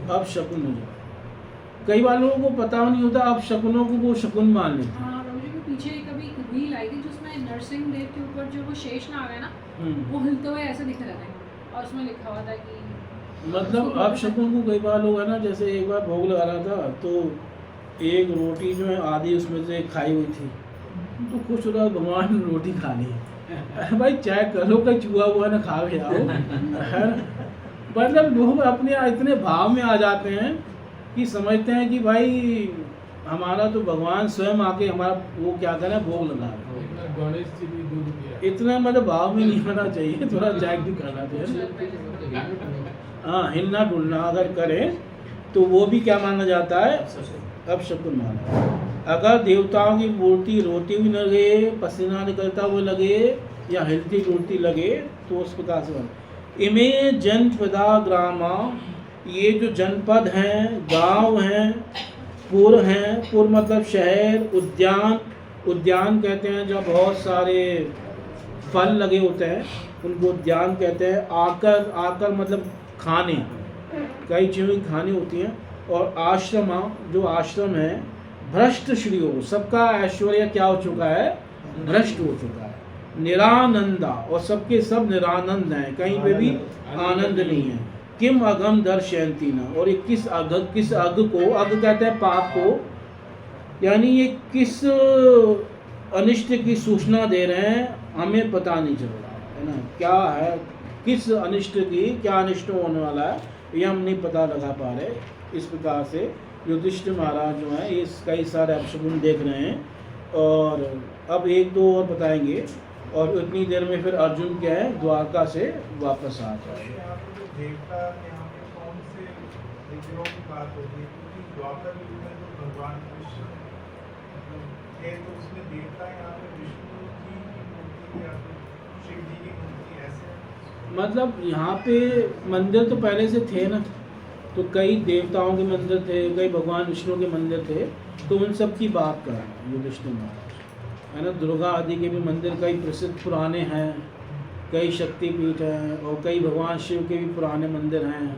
[SPEAKER 2] अपशकुन नजर। कई बार लोगों को पता नहीं होता, अपशकुनों को वो शकुन मान लेते हैं।
[SPEAKER 10] हाँ, प्रभु जी के पीछे कभी एक रील आई थी जिसमें नरसिंह देव के ऊपर जो वो शेष नाग है ना, वो हिलते हुए ऐसे दिख रहे थे और उसमें लिखा हुआ था कि
[SPEAKER 2] मतलब अपशकुन को कई बार लोग है ना, जैसे एक बार भोग लगा रहा था तो एक रोटी जो है आधी उसमें से खाई हुई थी, तो खुश हो रहा भगवान ने रोटी खा ली। अरे भाई चेक कर लो कहीं चूहा हुआ ना खा के आओ, है ना? मतलब लोग अपने इतने भाव में आ जाते हैं कि समझते हैं कि भाई हमारा तो भगवान स्वयं आके हमारा वो क्या करें भोग लगा रहे हैं।
[SPEAKER 6] एक बार गणेश जी भी दूध पिया।
[SPEAKER 2] इतना मतलब भाव में नहीं होना चाहिए, थोड़ा चेक भी करना चाहिए। हाँ, हिलना डुलना अगर करें तो वो भी क्या माना जाता है? अपशकुन माना। अगर देवताओं की मूर्ति रोती हुई लगे, पसीना निकलता हुआ लगे या हिलती डुलती लगे तो उस प्रकार से बने। इमे जनपदा ग्रामा, ये जो जनपद हैं, गांव हैं, पुर हैं, पुर मतलब शहर, उद्यान, उद्यान कहते हैं जब बहुत सारे फल लगे होते हैं उनको उद्यान कहते हैं। आकर, आकर मतलब खाने, कई चीज़ों की खाने होती हैं। और आश्रमा, जो आश्रम है, भ्रष्ट श्रीयो, सबका ऐश्वर्य क्या हो चुका है? भ्रष्ट हो चुका है। निरानंदा, और सबके सब निरानंद हैं, कहीं पे भी आनंद नहीं है। किम अगम दर्शयंती न, और ये किस अग को, अग कहते हैं पाप को, यानी ये किस अनिष्ट की सूचना दे रहे हैं हमें पता नहीं चल रहा है ना, क्या है, किस अनिष्ट की क्या अनिष्ट होने वाला है ये हम नहीं पता लगा पा रहे। इस प्रकार से युधिष्ठिर महाराज जो हैं ये कई सारे अपशकुन देख रहे हैं। और अब एक दो और बताएंगे और उतनी देर में फिर अर्जुन क्या है द्वारका से वापस आ जाए।
[SPEAKER 9] यहाँ पे जो देवता यहाँ पे कौन से विग्रहों की बात होती है? क्योंकि द्वापर युग में तो भगवान कृष्ण मतलब थे, तो उसमें देवता यहाँ पे विष्णु जी की मूर्ति या फिर शिव जी की मूर्ति ऐसे?
[SPEAKER 2] मतलब यहाँ पे मंदिर तो पहले से थे ना, तो कई देवताओं के मंदिर थे, कई भगवान विष्णु के मंदिर थे, तो उन सब की बात कर रहे हैं युधिष्ठिर महाराज, है ना। दुर्गा आदि के भी मंदिर कई प्रसिद्ध पुराने हैं, कई शक्तिपीठ हैं, और कई भगवान शिव के भी पुराने मंदिर हैं,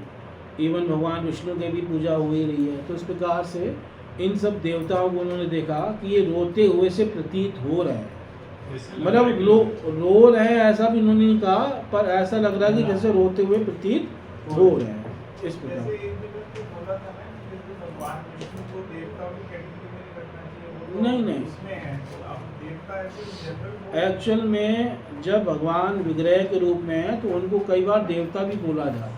[SPEAKER 2] इवन भगवान विष्णु के भी पूजा हो ही रही है। तो इस प्रकार से इन सब देवताओं को उन्होंने देखा कि ये रोते हुए से प्रतीत हो रहे हैं, मतलब रो रहे हैं ऐसा भी उन्होंने नहीं कहा, पर ऐसा लग रहा है कि जैसे रोते हुए प्रतीत हो रहे हैं। इस प्रकार
[SPEAKER 9] जैसे एक जगह तो बोला था ना कि जैसे भगवान विष्णु को देवताओं की कैटेगरी में नहीं रखना चाहिए, वो
[SPEAKER 2] नहीं।
[SPEAKER 9] उसमें है, तो अब देवता ऐसे जनरल
[SPEAKER 2] एक्चुअल में जब भगवान विग्रह के रूप में है तो उनको कई बार देवता भी बोला जाता है,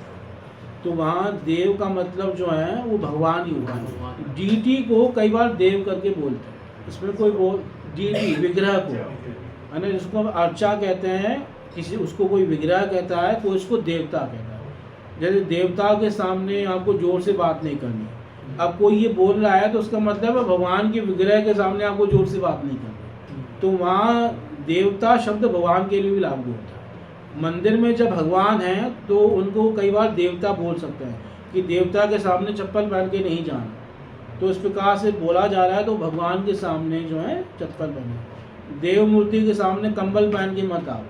[SPEAKER 2] तो वहाँ देव का मतलब जो है वो भगवान ही होता है। डीटी को कई बार देव करके बोलते हैं, इसमें कोई बोल डीटी विग्रह को, है ना, जिसको अर्चा कहते हैं, किसी उसको कोई विग्रह कहता है, कोई उसको देवता कहता है। जैसे देवता के सामने आपको जोर से बात नहीं करनी, अब कोई ये बोल रहा है तो उसका मतलब है भगवान के विग्रह के सामने आपको जोर से बात नहीं करनी, तो वहाँ देवता शब्द भगवान के लिए भी लागू होता है। मंदिर में जब भगवान हैं तो उनको कई बार देवता बोल सकते हैं कि देवता के सामने चप्पल पहन के नहीं जाना, तो इस प्रकार से बोला जा रहा है। तो भगवान के सामने जो है चप्पल पहने, देव मूर्ति के सामने कंबल पहन के मत आओ,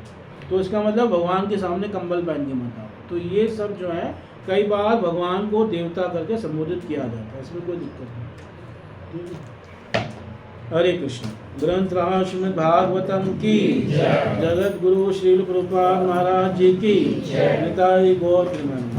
[SPEAKER 2] तो इसका मतलब भगवान के सामने कंबल पहन के मत आओ। तो ये सब जो है कई बार भगवान को देवता करके संबोधित किया जाता है, इसमें कोई दिक्कत नहीं। हरे कृष्ण। ग्रंथ रहा श्रीमद् भागवतम की जगत गुरु श्रील प्रभुपाद महाराज जी की निताई गौर प्रेमानंद।